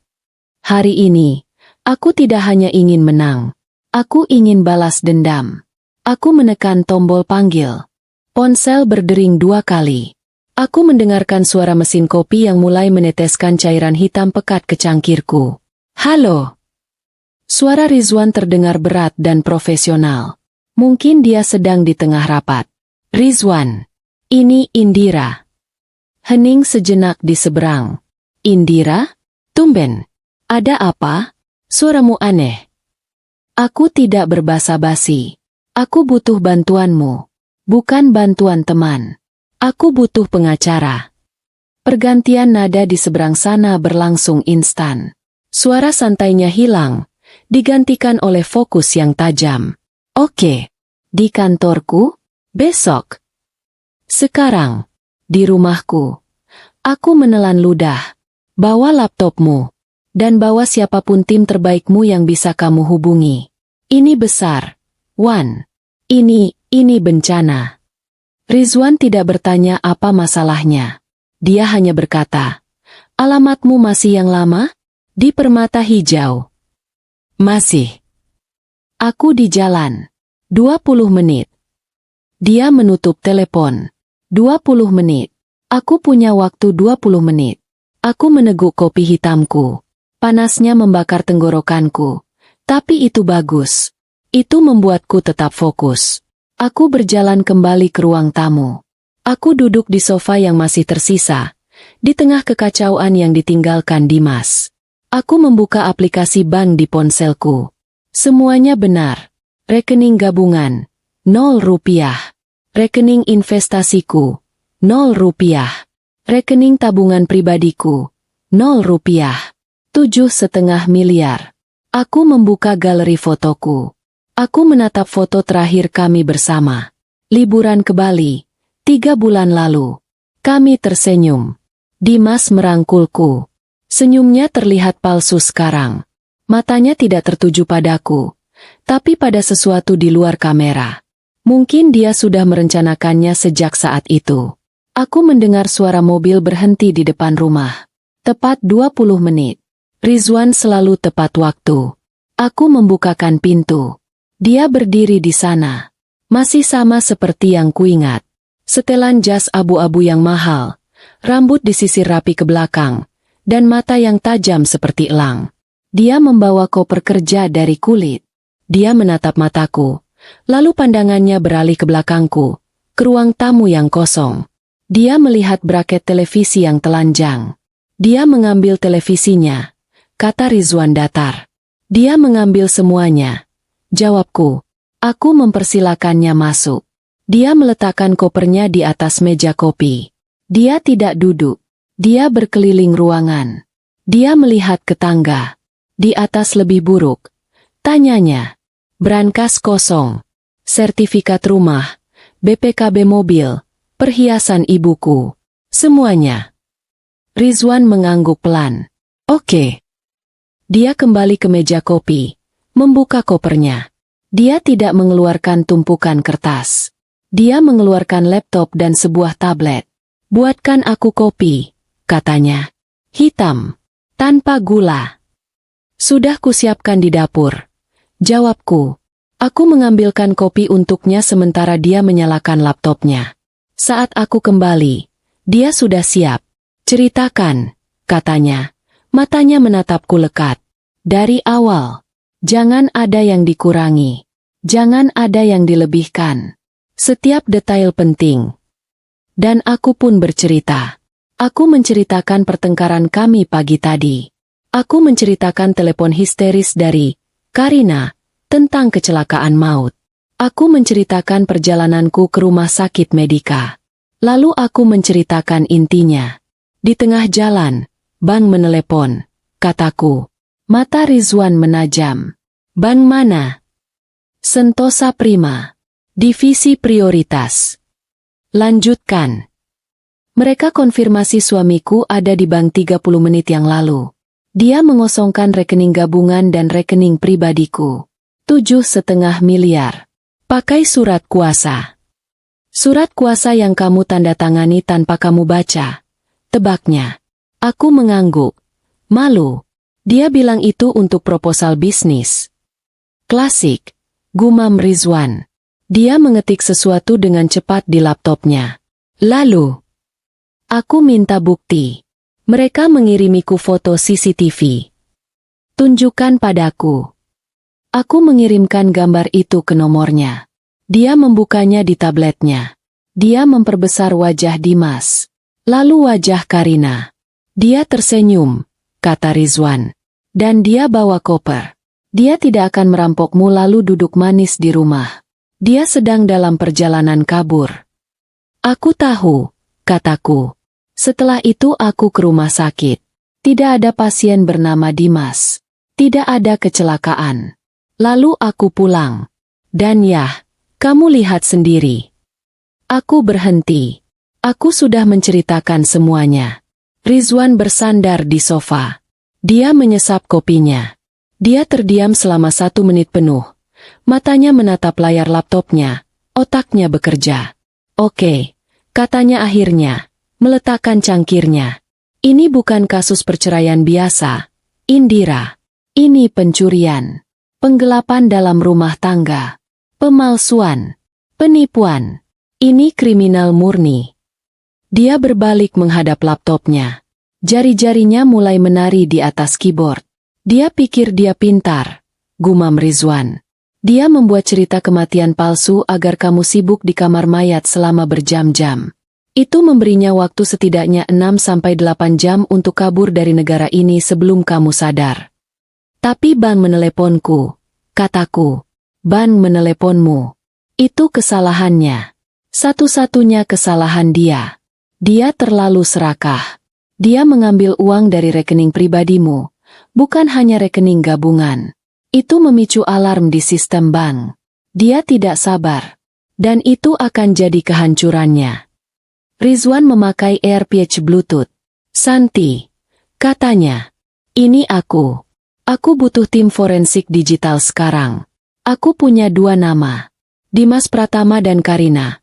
Hari ini, aku tidak hanya ingin menang. Aku ingin balas dendam. Aku menekan tombol panggil. Ponsel berdering 2 kali. Aku mendengarkan suara mesin kopi yang mulai meneteskan cairan hitam pekat ke cangkirku. "Halo." Suara Rizwan terdengar berat dan profesional. Mungkin dia sedang di tengah rapat. "Rizwan, ini Indira." Hening sejenak di seberang. "Indira? Tumben. Ada apa? Suaramu aneh." "Aku tidak berbasa-basi. Aku butuh bantuanmu. Bukan bantuan teman. Aku butuh pengacara." Pergantian nada di seberang sana berlangsung instan. Suara santainya hilang, digantikan oleh fokus yang tajam. "Oke. Di kantorku? Besok?" "Sekarang. Di rumahku." Aku menelan ludah. "Bawa laptopmu. Dan bawa siapapun tim terbaikmu yang bisa kamu hubungi. Ini besar. Wan. Ini bencana." Rizwan tidak bertanya apa masalahnya. Dia hanya berkata, "Alamatmu masih yang lama? Di Permata Hijau?" "Masih." "Aku di jalan. 20 menit." Dia menutup telepon. 20 menit. Aku punya waktu 20 menit. Aku meneguk kopi hitamku. Panasnya membakar tenggorokanku. Tapi itu bagus. Itu membuatku tetap fokus. Aku berjalan kembali ke ruang tamu. Aku duduk di sofa yang masih tersisa, di tengah kekacauan yang ditinggalkan Dimas. Aku membuka aplikasi bank di ponselku. Semuanya benar. Rekening gabungan, 0 rupiah. Rekening investasiku, 0 rupiah. Rekening tabungan pribadiku, 0 rupiah. 7,5 miliar. Aku membuka galeri fotoku. Aku menatap foto terakhir kami bersama. Liburan ke Bali, 3 bulan lalu. Kami tersenyum. Dimas merangkulku. Senyumnya terlihat palsu sekarang. Matanya tidak tertuju padaku, tapi pada sesuatu di luar kamera. Mungkin dia sudah merencanakannya sejak saat itu. Aku mendengar suara mobil berhenti di depan rumah. Tepat 20 menit. Rizwan selalu tepat waktu. Aku membukakan pintu. Dia berdiri di sana. Masih sama seperti yang kuingat. Setelan jas abu-abu yang mahal, rambut disisir rapi ke belakang, dan mata yang tajam seperti elang. Dia membawa koper kerja dari kulit. Dia menatap mataku, lalu pandangannya beralih ke belakangku, ke ruang tamu yang kosong. Dia melihat braket televisi yang telanjang. Dia mengambil televisinya, kata Rizwan datar. Dia mengambil semuanya. Jawabku. Aku mempersilakannya masuk. Dia meletakkan kopernya di atas meja kopi. Dia tidak duduk. Dia berkeliling ruangan. Dia melihat ke tangga. Di atas lebih buruk. Tanyanya. Brankas kosong. Sertifikat rumah. BPKB mobil. Perhiasan ibuku. Semuanya. Rizwan mengangguk pelan. Oke. Dia kembali ke meja kopi. Membuka kopernya. Dia tidak mengeluarkan tumpukan kertas. Dia mengeluarkan laptop dan sebuah tablet. Buatkan aku kopi, katanya. Hitam. Tanpa gula. Sudah kusiapkan di dapur. Jawabku. Aku mengambilkan kopi untuknya sementara dia menyalakan laptopnya. Saat aku kembali, dia sudah siap. Ceritakan, katanya. Matanya menatapku lekat. Dari awal. Jangan ada yang dikurangi. Jangan ada yang dilebihkan. Setiap detail penting. Dan aku pun bercerita. Aku menceritakan pertengkaran kami pagi tadi. Aku menceritakan telepon histeris dari Karina tentang kecelakaan maut. Aku menceritakan perjalananku ke rumah sakit Medika. Lalu aku menceritakan intinya. Di tengah jalan, Bang menelepon, kataku. Mata Rizwan menajam. Bang mana? Sentosa Prima. Divisi prioritas. Lanjutkan. Mereka konfirmasi suamiku ada di bank 30 menit yang lalu. Dia mengosongkan rekening gabungan dan rekening pribadiku. 7,5 miliar. Pakai surat kuasa. Surat kuasa yang kamu tanda tangani tanpa kamu baca. Tebaknya. Aku mengangguk. Malu. Dia bilang itu untuk proposal bisnis. Klasik. Gumam Rizwan. Dia mengetik sesuatu dengan cepat di laptopnya. Lalu. Aku minta bukti. Mereka mengirimiku foto CCTV. Tunjukkan padaku. Aku mengirimkan gambar itu ke nomornya. Dia membukanya di tabletnya. Dia memperbesar wajah Dimas. Lalu wajah Karina. Dia tersenyum, kata Rizwan. Dan dia bawa koper. Dia tidak akan merampokmu lalu duduk manis di rumah. Dia sedang dalam perjalanan kabur. Aku tahu, kataku. Setelah itu aku ke rumah sakit. Tidak ada pasien bernama Dimas. Tidak ada kecelakaan. Lalu aku pulang. Dan ya, kamu lihat sendiri. Aku berhenti. Aku sudah menceritakan semuanya. Rizwan bersandar di sofa. Dia menyesap kopinya. Dia terdiam selama 1 menit penuh. Matanya menatap layar laptopnya. Otaknya bekerja. Oke, katanya akhirnya. Meletakkan cangkirnya. Ini bukan kasus perceraian biasa, Indira. Ini pencurian. Penggelapan dalam rumah tangga. Pemalsuan. Penipuan. Ini kriminal murni. Dia berbalik menghadap laptopnya. Jari-jarinya mulai menari di atas keyboard. Dia pikir dia pintar, gumam Rizwan. Dia membuat cerita kematian palsu agar kamu sibuk di kamar mayat selama berjam-jam. Itu memberinya waktu setidaknya 6-8 jam untuk kabur dari negara ini sebelum kamu sadar. Tapi Ban meneleponku, kataku. Ban meneleponmu. Itu kesalahannya. Satu-satunya kesalahan dia. Dia terlalu serakah. Dia mengambil uang dari rekening pribadimu, bukan hanya rekening gabungan. Itu memicu alarm di sistem bank. Dia tidak sabar. Dan itu akan jadi kehancurannya. Rizwan memakai earpiece Bluetooth. Santi, katanya. Ini aku. Aku butuh tim forensik digital sekarang. Aku punya 2 nama. Dimas Pratama dan Karina.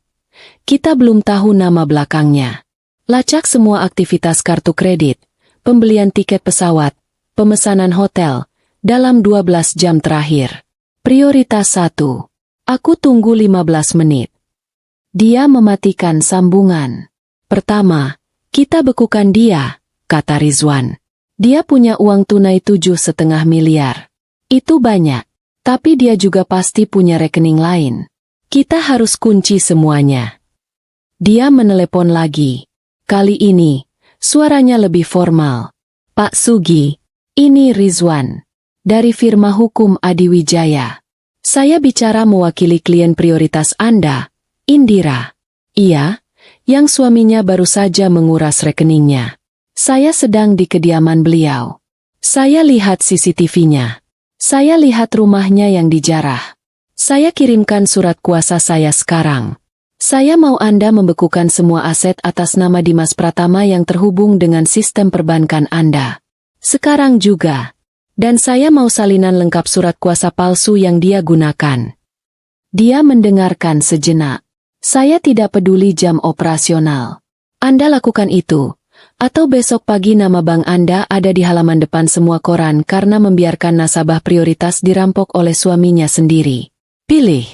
Kita belum tahu nama belakangnya. Lacak semua aktivitas kartu kredit, pembelian tiket pesawat, pemesanan hotel, dalam 12 jam terakhir. Prioritas 1. Aku tunggu 15 menit. Dia mematikan sambungan. Pertama, kita bekukan dia, kata Rizwan. Dia punya uang tunai 7,5 miliar. Itu banyak, tapi dia juga pasti punya rekening lain. Kita harus kunci semuanya. Dia menelepon lagi. Kali ini, suaranya lebih formal. Pak Sugi, ini Rizwan. Dari firma hukum Adiwijaya. Saya bicara mewakili klien prioritas Anda, Indira. Iya, yang suaminya baru saja menguras rekeningnya. Saya sedang di kediaman beliau. Saya lihat CCTV-nya. Saya lihat rumahnya yang dijarah. Saya kirimkan surat kuasa saya sekarang. Saya mau Anda membekukan semua aset atas nama Dimas Pratama yang terhubung dengan sistem perbankan Anda. Sekarang juga. Dan saya mau salinan lengkap surat kuasa palsu yang dia gunakan. Dia mendengarkan sejenak. Saya tidak peduli jam operasional. Anda lakukan itu. Atau besok pagi nama bank Anda ada di halaman depan semua koran karena membiarkan nasabah prioritas dirampok oleh suaminya sendiri. Pilih.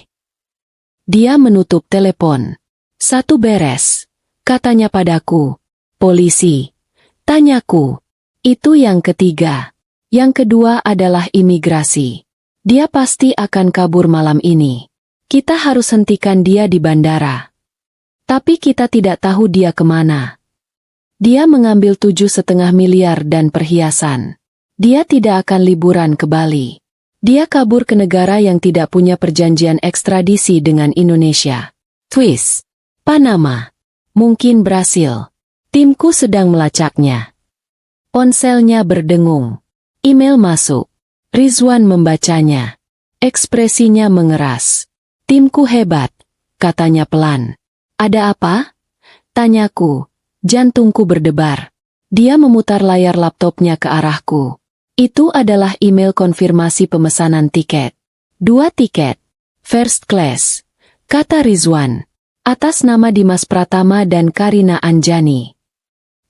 Dia menutup telepon. 1 beres. Katanya padaku. Polisi. Tanyaku. Itu yang ketiga. Yang kedua adalah imigrasi. Dia pasti akan kabur malam ini. Kita harus hentikan dia di bandara. Tapi kita tidak tahu dia kemana. Dia mengambil 7,5 miliar dan perhiasan. Dia tidak akan liburan ke Bali. Dia kabur ke negara yang tidak punya perjanjian ekstradisi dengan Indonesia. Swiss, Panama, mungkin Brasil. Timku sedang melacaknya. Ponselnya berdengung. Email masuk. Rizwan membacanya. Ekspresinya mengeras. Timku hebat, katanya pelan. Ada apa? Tanyaku. Jantungku berdebar. Dia memutar layar laptopnya ke arahku. Itu adalah email konfirmasi pemesanan tiket. 2 tiket. First class. Kata Rizwan. Atas nama Dimas Pratama dan Karina Anjani.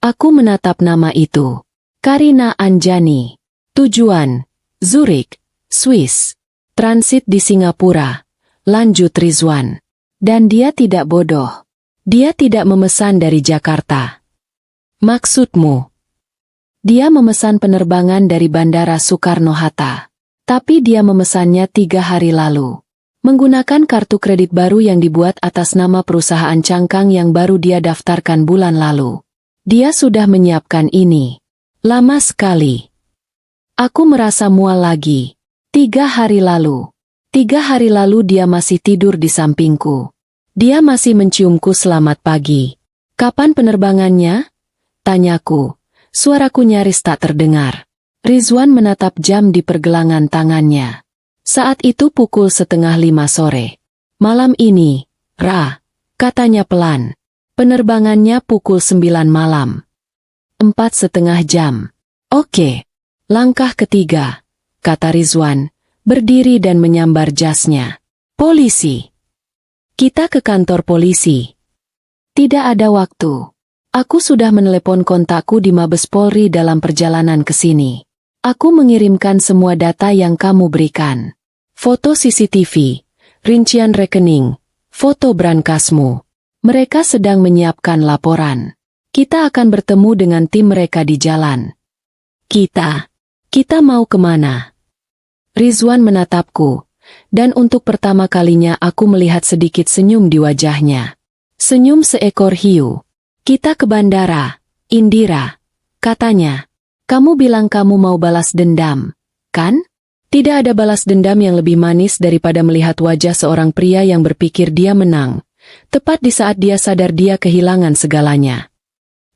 Aku menatap nama itu. Karina Anjani. Tujuan. Zurich, Swiss. Transit di Singapura. Lanjut Rizwan. Dan dia tidak bodoh. Dia tidak memesan dari Jakarta. Maksudmu? Dia memesan penerbangan dari Bandara Soekarno-Hatta. Tapi dia memesannya 3 hari lalu. Menggunakan kartu kredit baru yang dibuat atas nama perusahaan cangkang yang baru dia daftarkan bulan lalu. Dia sudah menyiapkan ini. Lama sekali. Aku merasa mual lagi. 3 hari lalu. 3 hari lalu dia masih tidur di sampingku. Dia masih menciumku selamat pagi. Kapan penerbangannya? Tanyaku. Suaraku nyaris tak terdengar. Rizwan menatap jam di pergelangan tangannya. Saat itu pukul 4:30 sore. Malam ini, Ra, katanya pelan. Penerbangannya pukul 9 malam. 4,5 jam. Oke. Langkah ketiga, kata Rizwan, berdiri dan menyambar jasnya. Polisi. Kita ke kantor polisi. Tidak ada waktu. Aku sudah menelepon kontakku di Mabes Polri dalam perjalanan ke sini. Aku mengirimkan semua data yang kamu berikan. Foto CCTV, rincian rekening, foto brankasmu. Mereka sedang menyiapkan laporan. Kita akan bertemu dengan tim mereka di jalan. Kita mau kemana? Rizwan menatapku, dan untuk pertama kalinya aku melihat sedikit senyum di wajahnya. Senyum seekor hiu. Kita ke bandara, Indira, katanya. Kamu bilang kamu mau balas dendam, kan? Tidak ada balas dendam yang lebih manis daripada melihat wajah seorang pria yang berpikir dia menang, tepat di saat dia sadar dia kehilangan segalanya.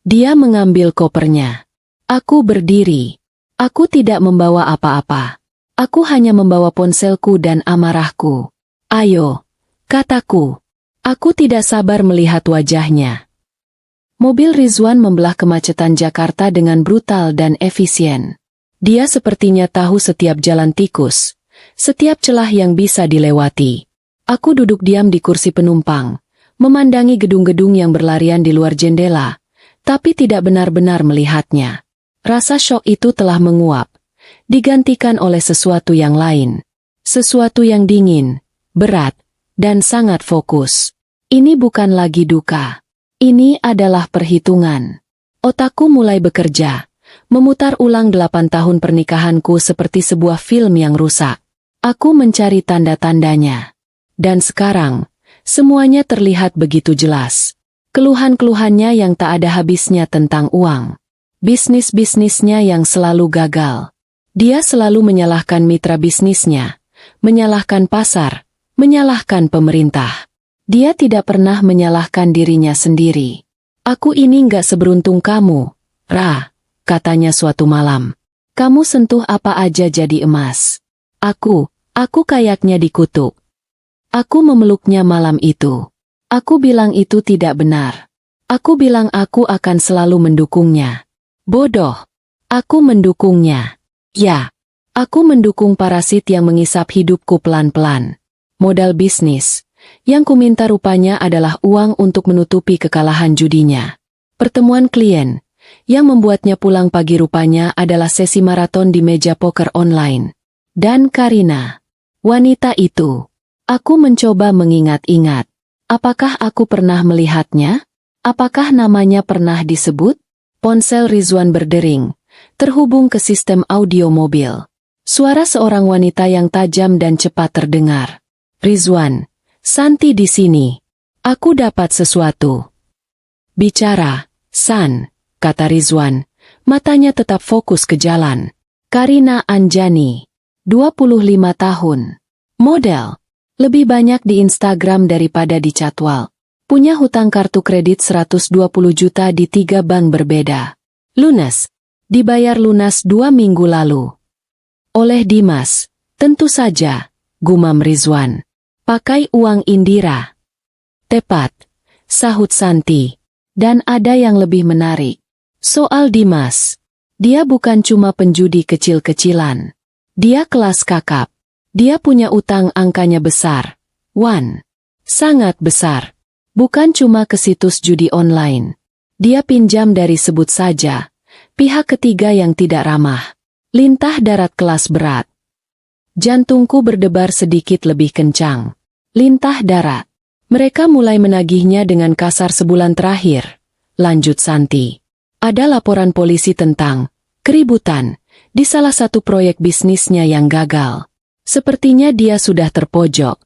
Dia mengambil kopernya. Aku berdiri. Aku tidak membawa apa-apa. Aku hanya membawa ponselku dan amarahku. Ayo, kataku. Aku tidak sabar melihat wajahnya. Mobil Rizwan membelah kemacetan Jakarta dengan brutal dan efisien. Dia sepertinya tahu setiap jalan tikus, setiap celah yang bisa dilewati. Aku duduk diam di kursi penumpang, memandangi gedung-gedung yang berlarian di luar jendela, tapi tidak benar-benar melihatnya. Rasa syok itu telah menguap, digantikan oleh sesuatu yang lain. Sesuatu yang dingin, berat, dan sangat fokus. Ini bukan lagi duka. Ini adalah perhitungan. Otakku mulai bekerja, memutar ulang 8 tahun pernikahanku seperti sebuah film yang rusak. Aku mencari tanda-tandanya. Dan sekarang, semuanya terlihat begitu jelas. Keluhan-keluhannya yang tak ada habisnya tentang uang. Bisnis-bisnisnya yang selalu gagal. Dia selalu menyalahkan mitra bisnisnya, menyalahkan pasar, menyalahkan pemerintah. Dia tidak pernah menyalahkan dirinya sendiri. Aku ini nggak seberuntung kamu, Ra, katanya suatu malam. Kamu sentuh apa aja jadi emas. Aku kayaknya dikutuk. Aku memeluknya malam itu. Aku bilang itu tidak benar. Aku bilang aku akan selalu mendukungnya. Bodoh. Aku mendukungnya. Ya, aku mendukung parasit yang mengisap hidupku pelan-pelan. Modal bisnis. Yang kuminta rupanya adalah uang untuk menutupi kekalahan judinya. Pertemuan klien, yang membuatnya pulang pagi rupanya adalah sesi maraton di meja poker online. Dan Karina, wanita itu. Aku mencoba mengingat-ingat. Apakah aku pernah melihatnya? Apakah namanya pernah disebut? Ponsel Rizwan berdering, terhubung ke sistem audio mobil. Suara seorang wanita yang tajam dan cepat terdengar. Rizwan. Santi di sini. Aku dapat sesuatu. Bicara, San, kata Rizwan. Matanya tetap fokus ke jalan. Karina Anjani. 25 tahun. Model. Lebih banyak di Instagram daripada di Catwalk. Punya hutang kartu kredit 120 juta di 3 bank berbeda. Lunas. Dibayar lunas 2 minggu lalu. Oleh Dimas. Tentu saja, gumam Rizwan. Pakai uang Indira. Tepat, sahut Santi. Dan ada yang lebih menarik. Soal Dimas. Dia bukan cuma penjudi kecil-kecilan. Dia kelas kakap. Dia punya utang angkanya besar. Sangat besar. Bukan cuma ke situs judi online. Dia pinjam dari sebut saja. Pihak ketiga yang tidak ramah. Lintah darat kelas berat. Jantungku berdebar sedikit lebih kencang. Lintah darat. Mereka mulai menagihnya dengan kasar sebulan terakhir. Lanjut Santi. Ada laporan polisi tentang keributan di salah satu proyek bisnisnya yang gagal. Sepertinya dia sudah terpojok.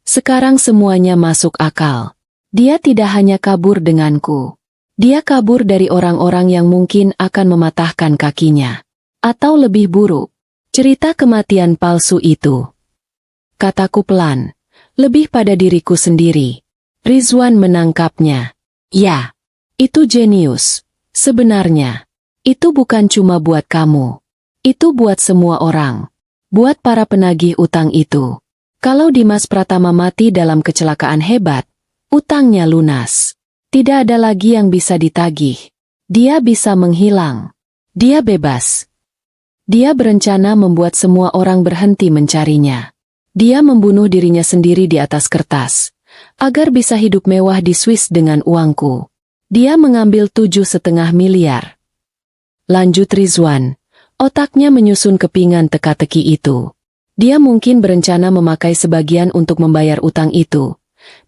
Sekarang semuanya masuk akal. Dia tidak hanya kabur denganku. Dia kabur dari orang-orang yang mungkin akan mematahkan kakinya. Atau lebih buruk, cerita kematian palsu itu. Kataku pelan. Lebih pada diriku sendiri. Rizwan menangkapnya. Ya, itu jenius. Sebenarnya, itu bukan cuma buat kamu. Itu buat semua orang. Buat para penagih utang itu. Kalau Dimas Pratama mati dalam kecelakaan hebat, utangnya lunas. Tidak ada lagi yang bisa ditagih. Dia bisa menghilang. Dia bebas. Dia berencana membuat semua orang berhenti mencarinya. Dia membunuh dirinya sendiri di atas kertas, agar bisa hidup mewah di Swiss dengan uangku. Dia mengambil 7,5 miliar. Lanjut Rizwan, otaknya menyusun kepingan teka-teki itu. Dia mungkin berencana memakai sebagian untuk membayar utang itu,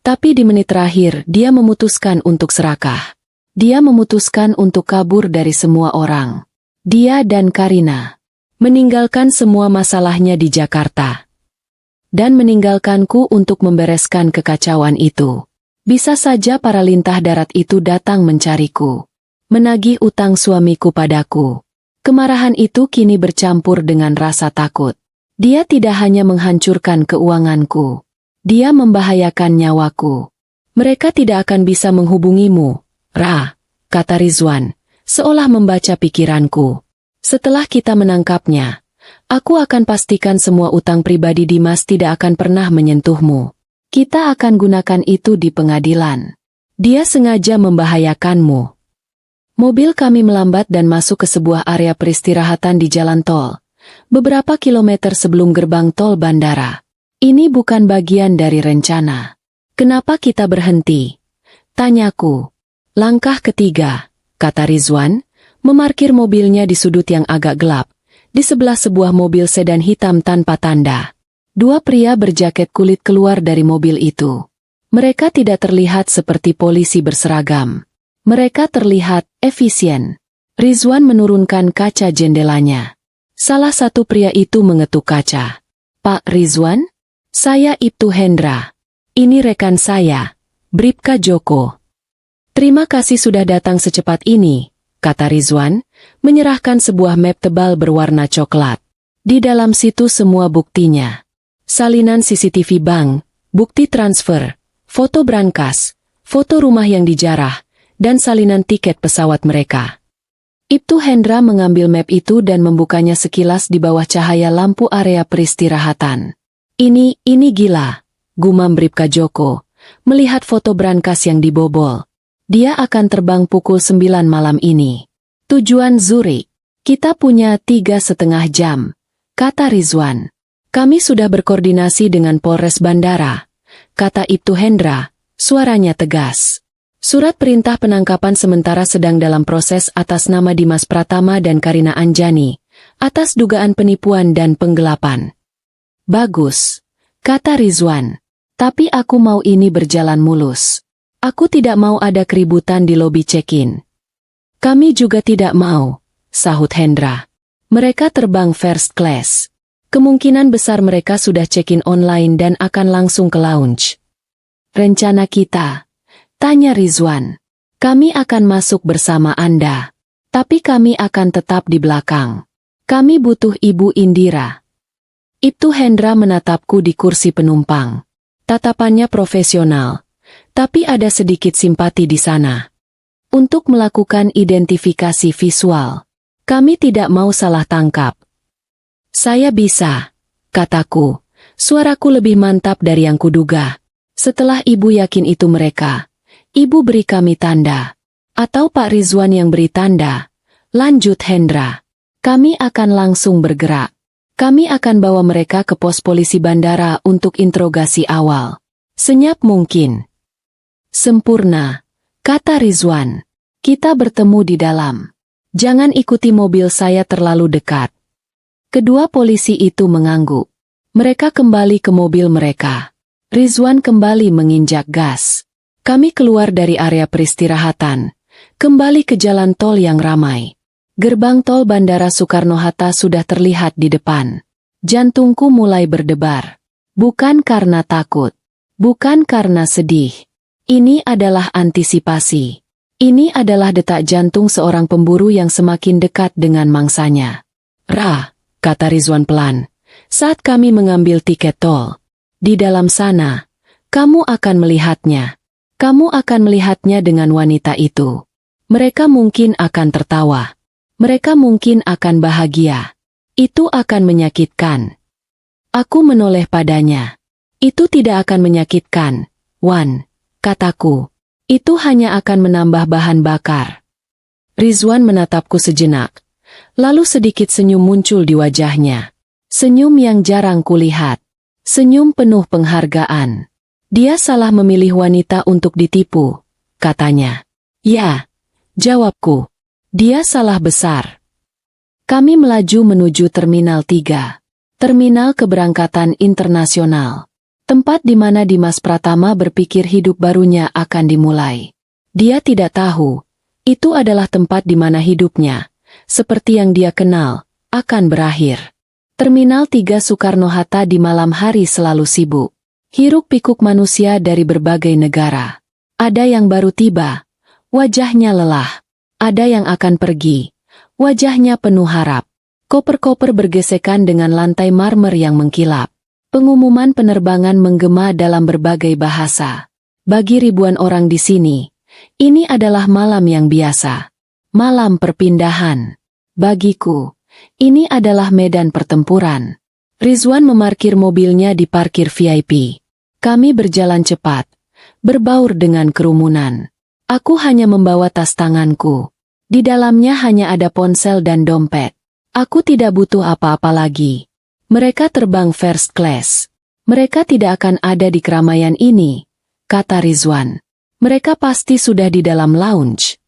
Tapi di menit terakhir dia memutuskan untuk serakah. Dia memutuskan untuk kabur dari semua orang. Dia dan Karina. Meninggalkan semua masalahnya di Jakarta. Dan meninggalkanku untuk membereskan kekacauan itu. Bisa saja para lintah darat itu datang mencariku. Menagih utang suamiku padaku. Kemarahan itu kini bercampur dengan rasa takut. Dia tidak hanya menghancurkan keuanganku. Dia membahayakan nyawaku. Mereka tidak akan bisa menghubungimu, Ra, kata Rizwan, seolah membaca pikiranku. Setelah kita menangkapnya, aku akan pastikan semua utang pribadi Dimas tidak akan pernah menyentuhmu. Kita akan gunakan itu di pengadilan. Dia sengaja membahayakanmu. Mobil kami melambat dan masuk ke sebuah area peristirahatan di jalan tol. Beberapa kilometer sebelum gerbang tol bandara. Ini bukan bagian dari rencana. Kenapa kita berhenti? Tanyaku. Langkah ketiga, kata Rizwan, memarkir mobilnya di sudut yang agak gelap. Di sebelah sebuah mobil sedan hitam tanpa tanda. Dua pria berjaket kulit keluar dari mobil itu. Mereka tidak terlihat seperti polisi berseragam. Mereka terlihat efisien. Rizwan menurunkan kaca jendelanya. Salah satu pria itu mengetuk kaca. Pak Rizwan? Saya Ibtu Hendra. Ini rekan saya, Bribka Joko. Terima kasih sudah datang secepat ini, kata Rizwan, menyerahkan sebuah map tebal berwarna coklat. Di dalam situ semua buktinya. Salinan CCTV bank, bukti transfer, foto brankas, foto rumah yang dijarah, dan salinan tiket pesawat mereka. Ibtu Hendra mengambil map itu dan membukanya sekilas di bawah cahaya lampu area peristirahatan. Ini gila, gumam Bribka Joko, melihat foto brankas yang dibobol. Dia akan terbang pukul 9 malam ini. Tujuan Zurich. Kita punya 3,5 jam, kata Rizwan. Kami sudah berkoordinasi dengan Polres Bandara, kata Ibtu Hendra, suaranya tegas. Surat perintah penangkapan sementara sedang dalam proses atas nama Dimas Pratama dan Karina Anjani, atas dugaan penipuan dan penggelapan. Bagus, kata Rizwan. Tapi aku mau ini berjalan mulus. Aku tidak mau ada keributan di lobi check-in. Kami juga tidak mau, sahut Hendra. Mereka terbang first class. Kemungkinan besar mereka sudah check-in online dan akan langsung ke lounge. Rencana kita? Tanya Rizwan. Kami akan masuk bersama Anda. Tapi kami akan tetap di belakang. Kami butuh Ibu Indira. Ibtu Hendra menatapku di kursi penumpang. Tatapannya profesional. Tapi ada sedikit simpati di sana. Untuk melakukan identifikasi visual. Kami tidak mau salah tangkap. Saya bisa, kataku. Suaraku lebih mantap dari yang kuduga. Setelah Ibu yakin itu mereka. Ibu beri kami tanda. Atau Pak Rizwan yang beri tanda. Lanjut Hendra. Kami akan langsung bergerak. Kami akan bawa mereka ke pos polisi bandara untuk interogasi awal. Senyap mungkin. Sempurna, kata Rizwan. Kita bertemu di dalam. Jangan ikuti mobil saya terlalu dekat. Kedua polisi itu mengangguk. Mereka kembali ke mobil mereka. Rizwan kembali menginjak gas. Kami keluar dari area peristirahatan, kembali ke jalan tol yang ramai. Gerbang tol Bandara Soekarno-Hatta sudah terlihat di depan. Jantungku mulai berdebar. Bukan karena takut. Bukan karena sedih. Ini adalah antisipasi. Ini adalah detak jantung seorang pemburu yang semakin dekat dengan mangsanya. Ra, kata Rizwan pelan, saat kami mengambil tiket tol. Di dalam sana, kamu akan melihatnya. Kamu akan melihatnya dengan wanita itu. Mereka mungkin akan tertawa. Mereka mungkin akan bahagia. Itu akan menyakitkan. Aku menoleh padanya. Itu tidak akan menyakitkan, Wan, kataku. Itu hanya akan menambah bahan bakar. Rizwan menatapku sejenak. Lalu sedikit senyum muncul di wajahnya. Senyum yang jarang kulihat. Senyum penuh penghargaan. Dia salah memilih wanita untuk ditipu, katanya. Ya, jawabku. Dia salah besar. Kami melaju menuju Terminal 3. Terminal Keberangkatan Internasional. Tempat di mana Dimas Pratama berpikir hidup barunya akan dimulai. Dia tidak tahu, itu adalah tempat di mana hidupnya, seperti yang dia kenal, akan berakhir. Terminal 3 Soekarno-Hatta di malam hari selalu sibuk. Hiruk-pikuk manusia dari berbagai negara. Ada yang baru tiba, wajahnya lelah. Ada yang akan pergi, wajahnya penuh harap. Koper-koper bergesekan dengan lantai marmer yang mengkilap. Pengumuman penerbangan menggema dalam berbagai bahasa. Bagi ribuan orang di sini, ini adalah malam yang biasa. Malam perpindahan. Bagiku, ini adalah medan pertempuran. Rizwan memarkir mobilnya di parkir VIP. Kami berjalan cepat, berbaur dengan kerumunan. Aku hanya membawa tas tanganku. Di dalamnya hanya ada ponsel dan dompet. Aku tidak butuh apa-apa lagi. Mereka terbang first class. Mereka tidak akan ada di keramaian ini, kata Rizwan. Mereka pasti sudah di dalam lounge.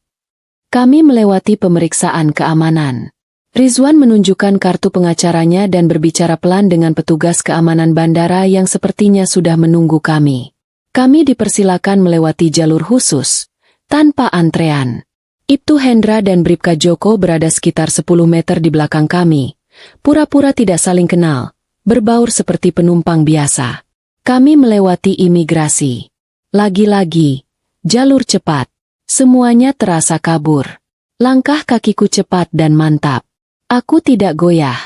Kami melewati pemeriksaan keamanan. Rizwan menunjukkan kartu pengacaranya dan berbicara pelan dengan petugas keamanan bandara yang sepertinya sudah menunggu kami. Kami dipersilakan melewati jalur khusus, tanpa antrean. Ibtu Hendra dan Bribka Joko berada sekitar 10 meter di belakang kami. Pura-pura tidak saling kenal, berbaur seperti penumpang biasa. Kami melewati imigrasi. Lagi-lagi, jalur cepat. Semuanya terasa kabur. Langkah kakiku cepat dan mantap. Aku tidak goyah.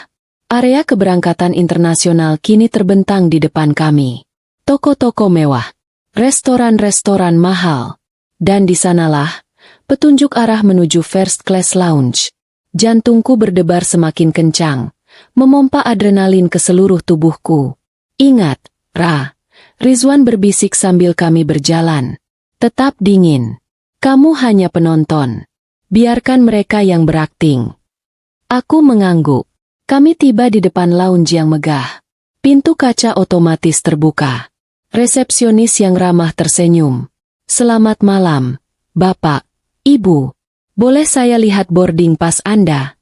Area keberangkatan internasional kini terbentang di depan kami. Toko-toko mewah. Restoran-restoran mahal. Dan di sanalah, petunjuk arah menuju first class lounge. Jantungku berdebar semakin kencang, memompa adrenalin ke seluruh tubuhku. Ingat, Ra, Rizwan berbisik sambil kami berjalan. Tetap dingin. Kamu hanya penonton. Biarkan mereka yang berakting. Aku mengangguk. Kami tiba di depan lounge yang megah. Pintu kaca otomatis terbuka. Resepsionis yang ramah tersenyum. Selamat malam, Bapak, Ibu. Boleh saya lihat boarding pass Anda?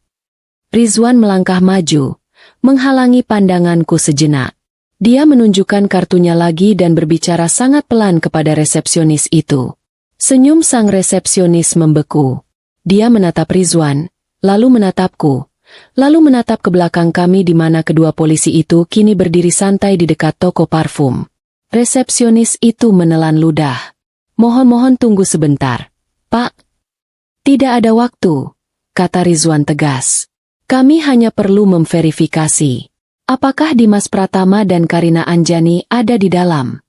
Rizwan melangkah maju, menghalangi pandanganku sejenak. Dia menunjukkan kartunya lagi dan berbicara sangat pelan kepada resepsionis itu. Senyum sang resepsionis membeku. Dia menatap Rizwan, lalu menatapku, lalu menatap ke belakang kami di mana kedua polisi itu kini berdiri santai di dekat toko parfum. Resepsionis itu menelan ludah. Mohon tunggu sebentar, Pak. Tidak ada waktu, kata Rizwan tegas. Kami hanya perlu memverifikasi. Apakah Dimas Pratama dan Karina Anjani ada di dalam?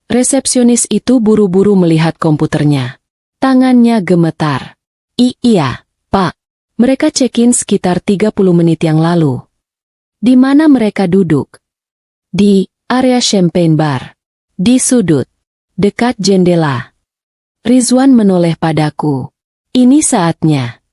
Resepsionis itu buru-buru melihat komputernya. Tangannya gemetar. Iya, Pak. Mereka check-in sekitar 30 menit yang lalu. Di mana mereka duduk? Di area champagne bar. Di sudut. Dekat jendela. Rizwan menoleh padaku. Ini saatnya.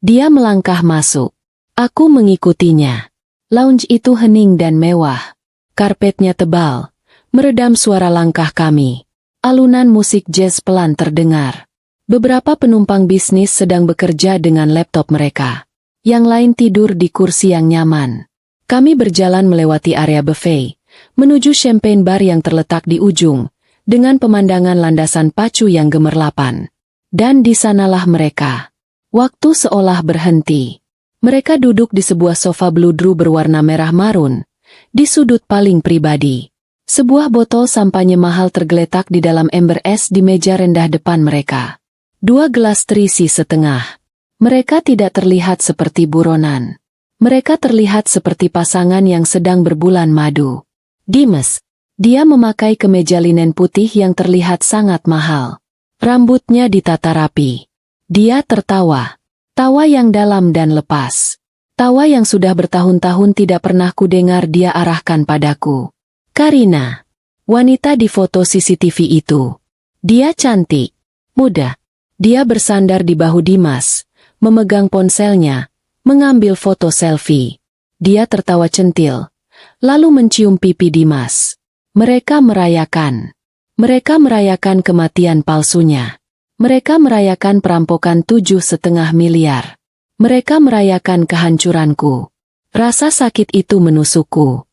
Dia melangkah masuk. Aku mengikutinya. Lounge itu hening dan mewah. Karpetnya tebal, meredam suara langkah kami. Alunan musik jazz pelan terdengar. Beberapa penumpang bisnis sedang bekerja dengan laptop mereka. Yang lain tidur di kursi yang nyaman. Kami berjalan melewati area buffet, menuju champagne bar yang terletak di ujung, dengan pemandangan landasan pacu yang gemerlapan. Dan di sanalah mereka. Waktu seolah berhenti. Mereka duduk di sebuah sofa bludru berwarna merah marun, di sudut paling pribadi. Sebuah botol sampanye mahal tergeletak di dalam ember es di meja rendah depan mereka. 2 gelas terisi setengah. Mereka tidak terlihat seperti buronan. Mereka terlihat seperti pasangan yang sedang berbulan madu. Dimas, dia memakai kemeja linen putih yang terlihat sangat mahal. Rambutnya ditata rapi. Dia tertawa. Tawa yang dalam dan lepas. Tawa yang sudah bertahun-tahun tidak pernah kudengar dia arahkan padaku. Karina. Wanita di foto CCTV itu. Dia cantik. Muda. Dia bersandar di bahu Dimas. Memegang ponselnya. Mengambil foto selfie. Dia tertawa centil. Lalu mencium pipi Dimas. Mereka merayakan. Mereka merayakan kematian palsunya. Mereka merayakan perampokan 7,5 miliar. Mereka merayakan kehancuranku. Rasa sakit itu menusukku.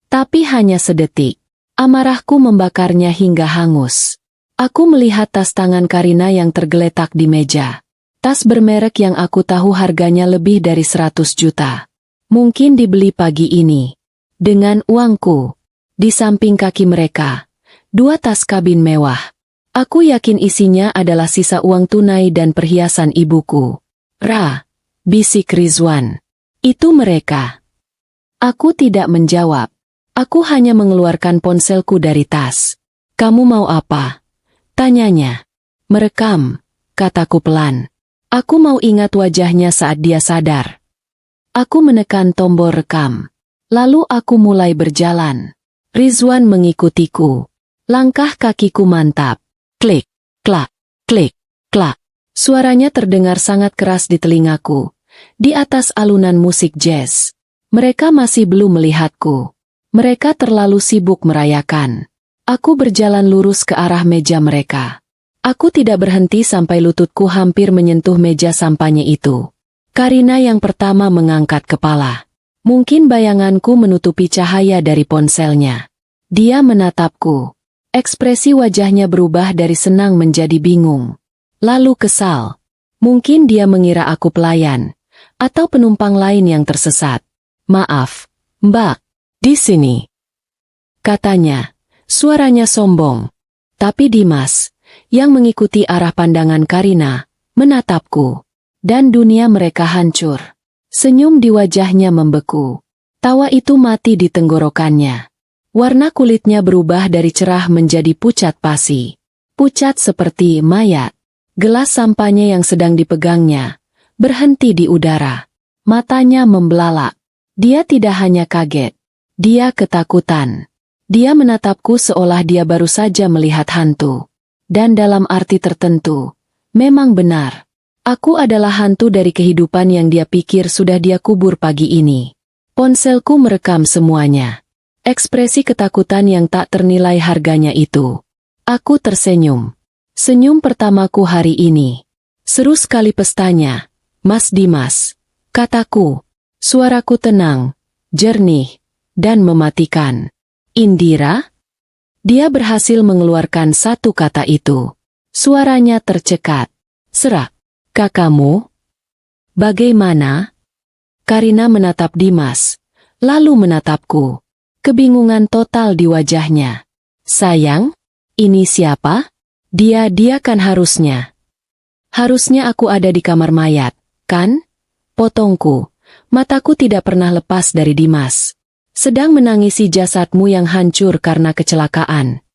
Tapi hanya sedetik. Amarahku membakarnya hingga hangus. Aku melihat tas tangan Karina yang tergeletak di meja. Tas bermerek yang aku tahu harganya lebih dari 100 juta. Mungkin dibeli pagi ini. Dengan uangku. Di samping kaki mereka, 2 tas kabin mewah. Aku yakin isinya adalah sisa uang tunai dan perhiasan ibuku. Ra, bisik Rizwan. Itu mereka. Aku tidak menjawab. Aku hanya mengeluarkan ponselku dari tas. Kamu mau apa? Tanyanya. Merekam, kataku pelan. Aku mau ingat wajahnya saat dia sadar. Aku menekan tombol rekam. Lalu aku mulai berjalan. Rizwan mengikutiku. Langkah kakiku mantap. Klik, klak, klik, klak. Suaranya terdengar sangat keras di telingaku. Di atas alunan musik jazz. Mereka masih belum melihatku. Mereka terlalu sibuk merayakan. Aku berjalan lurus ke arah meja mereka. Aku tidak berhenti sampai lututku hampir menyentuh meja sampahnya itu. Karina yang pertama mengangkat kepala. Mungkin bayanganku menutupi cahaya dari ponselnya. Dia menatapku. Ekspresi wajahnya berubah dari senang menjadi bingung. Lalu kesal. Mungkin dia mengira aku pelayan. Atau penumpang lain yang tersesat. Maaf, Mbak. Di sini. Katanya. Suaranya sombong. Tapi Dimas, yang mengikuti arah pandangan Karina, menatapku. Dan dunia mereka hancur. Senyum di wajahnya membeku. Tawa itu mati di tenggorokannya. Warna kulitnya berubah dari cerah menjadi pucat pasi. Pucat seperti mayat. Gelas sampahnya yang sedang dipegangnya berhenti di udara. Matanya membelalak. Dia tidak hanya kaget. Dia ketakutan. Dia menatapku seolah dia baru saja melihat hantu. Dan dalam arti tertentu, memang benar. Aku adalah hantu dari kehidupan yang dia pikir sudah dia kubur pagi ini. Ponselku merekam semuanya. Ekspresi ketakutan yang tak ternilai harganya itu. Aku tersenyum. Senyum pertamaku hari ini. Seru sekali pestanya. Mas Dimas. Kataku. Suaraku tenang, jernih, dan mematikan. Indira? Dia berhasil mengeluarkan satu kata itu. Suaranya tercekat. Serak. Kakakmu? Bagaimana? Karina menatap Dimas, lalu menatapku. Kebingungan total di wajahnya. Sayang, ini siapa? Dia kan harusnya. Harusnya aku ada di kamar mayat, kan? Potongku. Mataku tidak pernah lepas dari Dimas. Sedang menangisi jasadmu yang hancur karena kecelakaan.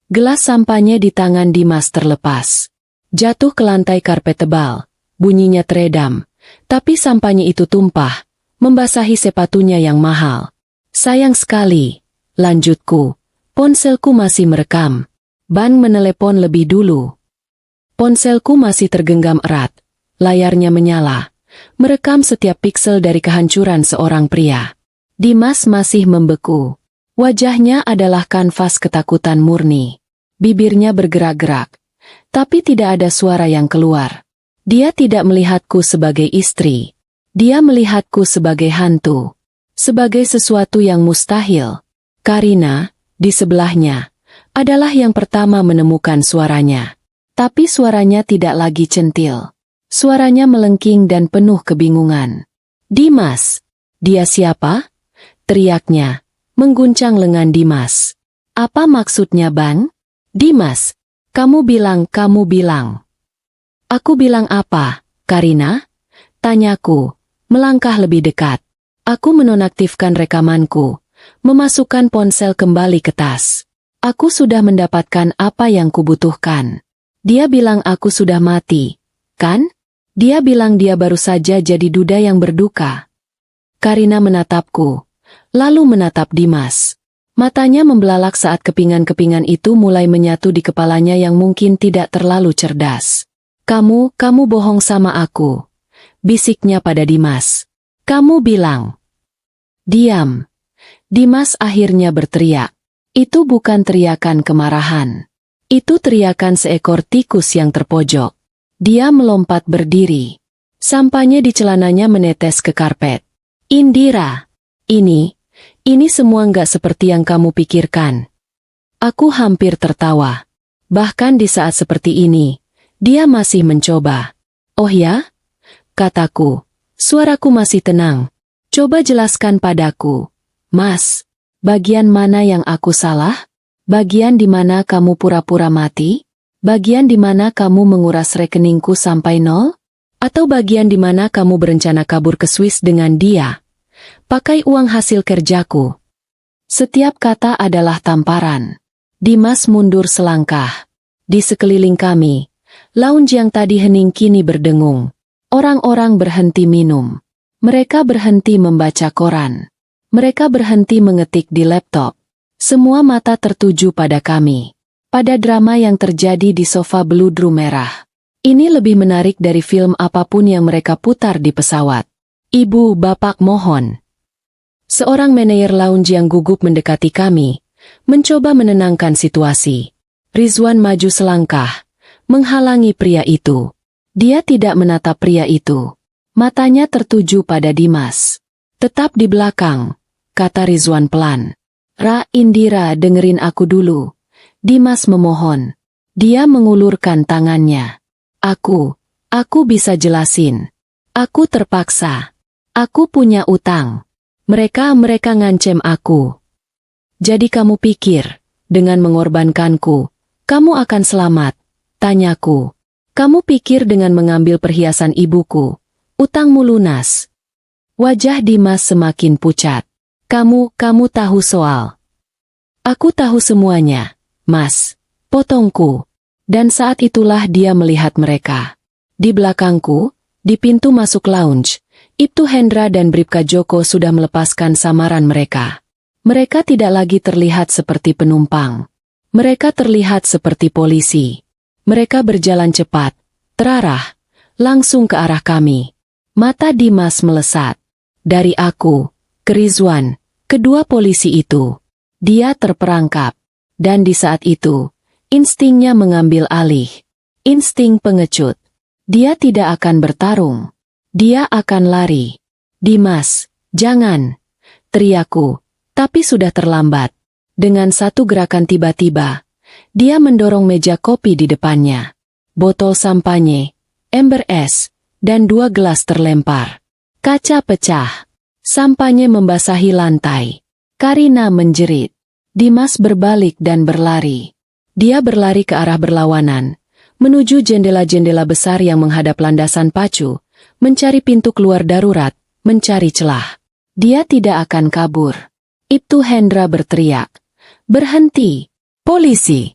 Gelas sampahnya di tangan Dimas terlepas. Jatuh ke lantai karpet tebal. Bunyinya teredam. Tapi sampahnya itu tumpah. Membasahi sepatunya yang mahal. Sayang sekali. Lanjutku. Ponselku masih merekam. Ban menelepon lebih dulu. Ponselku masih tergenggam erat. Layarnya menyala. Merekam setiap piksel dari kehancuran seorang pria. Dimas masih membeku. Wajahnya adalah kanvas ketakutan murni. Bibirnya bergerak-gerak. Tapi tidak ada suara yang keluar. Dia tidak melihatku sebagai istri. Dia melihatku sebagai hantu. Sebagai sesuatu yang mustahil. Karina, di sebelahnya, adalah yang pertama menemukan suaranya. Tapi suaranya tidak lagi centil. Suaranya melengking dan penuh kebingungan. Dimas, dia siapa? Teriaknya, mengguncang lengan Dimas. Apa maksudnya, Bang? Dimas, kamu bilang. Aku bilang apa, Karina? Tanyaku, melangkah lebih dekat. Aku menonaktifkan rekamanku, memasukkan ponsel kembali ke tas. Aku sudah mendapatkan apa yang kubutuhkan. Dia bilang aku sudah mati, kan? Dia bilang dia baru saja jadi duda yang berduka. Karina menatapku, lalu menatap Dimas. Matanya membelalak saat kepingan-kepingan itu mulai menyatu di kepalanya yang mungkin tidak terlalu cerdas. Kamu bohong sama aku. Bisiknya pada Dimas. Kamu bilang. Diam. Dimas akhirnya berteriak. Itu bukan teriakan kemarahan. Itu teriakan seekor tikus yang terpojok. Dia melompat berdiri. Sampahnya di celananya menetes ke karpet. Indira, ini semua nggak seperti yang kamu pikirkan. Aku hampir tertawa. Bahkan di saat seperti ini, dia masih mencoba. Oh ya? Kataku. Suaraku masih tenang. Coba jelaskan padaku. Mas, bagian mana yang aku salah? Bagian di mana kamu pura-pura mati? Bagian di mana kamu menguras rekeningku sampai nol? Atau bagian di mana kamu berencana kabur ke Swiss dengan dia? Pakai uang hasil kerjaku. Setiap kata adalah tamparan. Dimas mundur selangkah. Di sekeliling kami, lounge yang tadi hening kini berdengung. Orang-orang berhenti minum. Mereka berhenti membaca koran. Mereka berhenti mengetik di laptop. Semua mata tertuju pada kami. Pada drama yang terjadi di sofa beludru merah. Ini lebih menarik dari film apapun yang mereka putar di pesawat. Ibu, bapak mohon. Seorang manajer lounge yang gugup mendekati kami, mencoba menenangkan situasi. Rizwan maju selangkah, menghalangi pria itu. Dia tidak menatap pria itu. Matanya tertuju pada Dimas. Tetap di belakang, kata Rizwan pelan. Indira, dengerin aku dulu. Dimas memohon. Dia mengulurkan tangannya. Aku bisa jelasin. Aku terpaksa. Aku punya utang. Mereka ngancem aku. Jadi kamu pikir, dengan mengorbankanku, kamu akan selamat? Tanyaku. Kamu pikir dengan mengambil perhiasan ibuku, utangmu lunas? Wajah Dimas semakin pucat. Kamu tahu soal. Aku tahu semuanya, Mas. Potongku. Dan saat itulah dia melihat mereka. Di belakangku, di pintu masuk lounge, Ibtu Hendra dan Bribka Joko sudah melepaskan samaran mereka. Mereka tidak lagi terlihat seperti penumpang. Mereka terlihat seperti polisi. Mereka berjalan cepat, terarah, langsung ke arah kami. Mata Dimas melesat. Dari aku, ke Rizwan, kedua polisi itu. Dia terperangkap. Dan di saat itu, instingnya mengambil alih. Insting pengecut. Dia tidak akan bertarung. Dia akan lari. Dimas, jangan. Teriakku, tapi sudah terlambat. Dengan satu gerakan tiba-tiba, dia mendorong meja kopi di depannya. Botol sampanye, ember es, dan 2 gelas terlempar. Kaca pecah. Sampanye membasahi lantai. Karina menjerit. Dimas berbalik dan berlari. Dia berlari ke arah berlawanan, menuju jendela-jendela besar yang menghadap landasan pacu, mencari pintu keluar darurat, mencari celah. Dia tidak akan kabur. Ibtu Hendra berteriak. Berhenti! Polisi!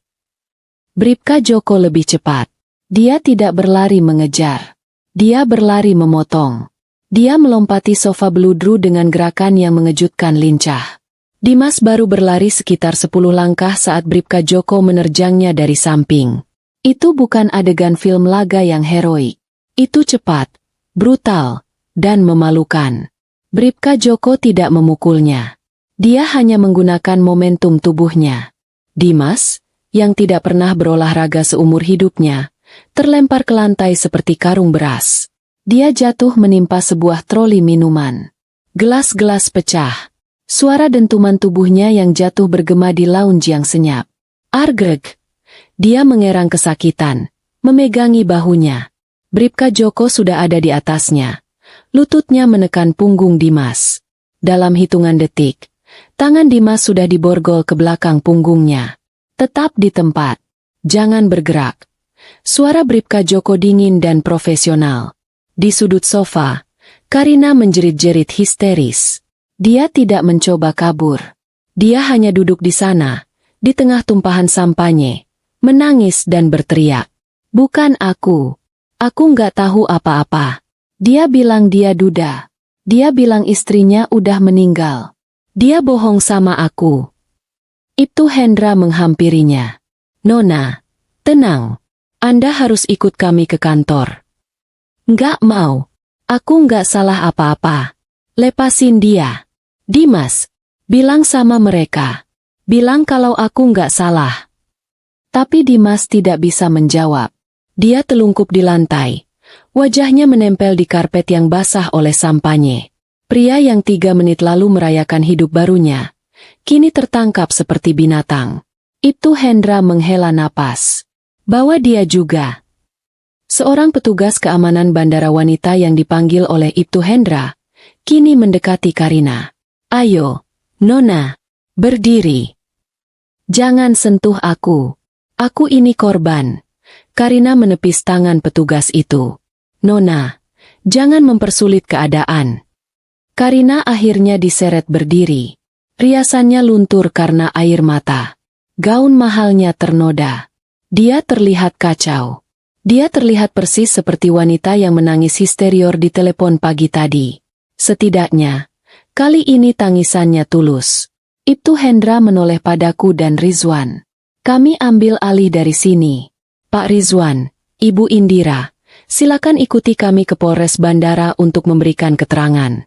Bribka Joko lebih cepat. Dia tidak berlari mengejar. Dia berlari memotong. Dia melompati sofa beludru dengan gerakan yang mengejutkan lincah. Dimas baru berlari sekitar 10 langkah saat Bribka Joko menerjangnya dari samping. Itu bukan adegan film laga yang heroik. Itu cepat, brutal, dan memalukan. Bribka Joko tidak memukulnya. Dia hanya menggunakan momentum tubuhnya. Dimas, yang tidak pernah berolahraga seumur hidupnya, terlempar ke lantai seperti karung beras. Dia jatuh menimpa sebuah troli minuman. Gelas-gelas pecah. Suara dentuman tubuhnya yang jatuh bergema di lounge yang senyap. Argreg. Dia mengerang kesakitan, memegangi bahunya. Bribka Joko sudah ada di atasnya. Lututnya menekan punggung Dimas. Dalam hitungan detik, tangan Dimas sudah diborgol ke belakang punggungnya. Tetap di tempat. Jangan bergerak. Suara Bribka Joko dingin dan profesional. Di sudut sofa, Karina menjerit-jerit histeris. Dia tidak mencoba kabur. Dia hanya duduk di sana, di tengah tumpahan sampanye, menangis dan berteriak. Bukan aku. Aku nggak tahu apa-apa. Dia bilang dia duda. Dia bilang istrinya udah meninggal. Dia bohong sama aku. Ibtu Hendra menghampirinya. Nona, tenang. Anda harus ikut kami ke kantor. Nggak mau. Aku nggak salah apa-apa. Lepasin dia. Dimas, bilang sama mereka. Bilang kalau aku nggak salah. Tapi Dimas tidak bisa menjawab. Dia telungkup di lantai. Wajahnya menempel di karpet yang basah oleh sampanye. Pria yang 3 menit lalu merayakan hidup barunya, kini tertangkap seperti binatang. Ibtu Hendra menghela napas. Bawa dia juga. Seorang petugas keamanan bandara wanita yang dipanggil oleh Ibtu Hendra, kini mendekati Karina. Ayo, Nona, berdiri. Jangan sentuh aku. Aku ini korban. Karina menepis tangan petugas itu. Nona, jangan mempersulit keadaan. Karina akhirnya diseret berdiri. Riasannya luntur karena air mata. Gaun mahalnya ternoda. Dia terlihat kacau. Dia terlihat persis seperti wanita yang menangis histerior di telepon pagi tadi. Setidaknya, kali ini tangisannya tulus. Ibtu Hendra menoleh padaku dan Rizwan. Kami ambil alih dari sini. Pak Rizwan, Ibu Indira, silakan ikuti kami ke Polres Bandara untuk memberikan keterangan.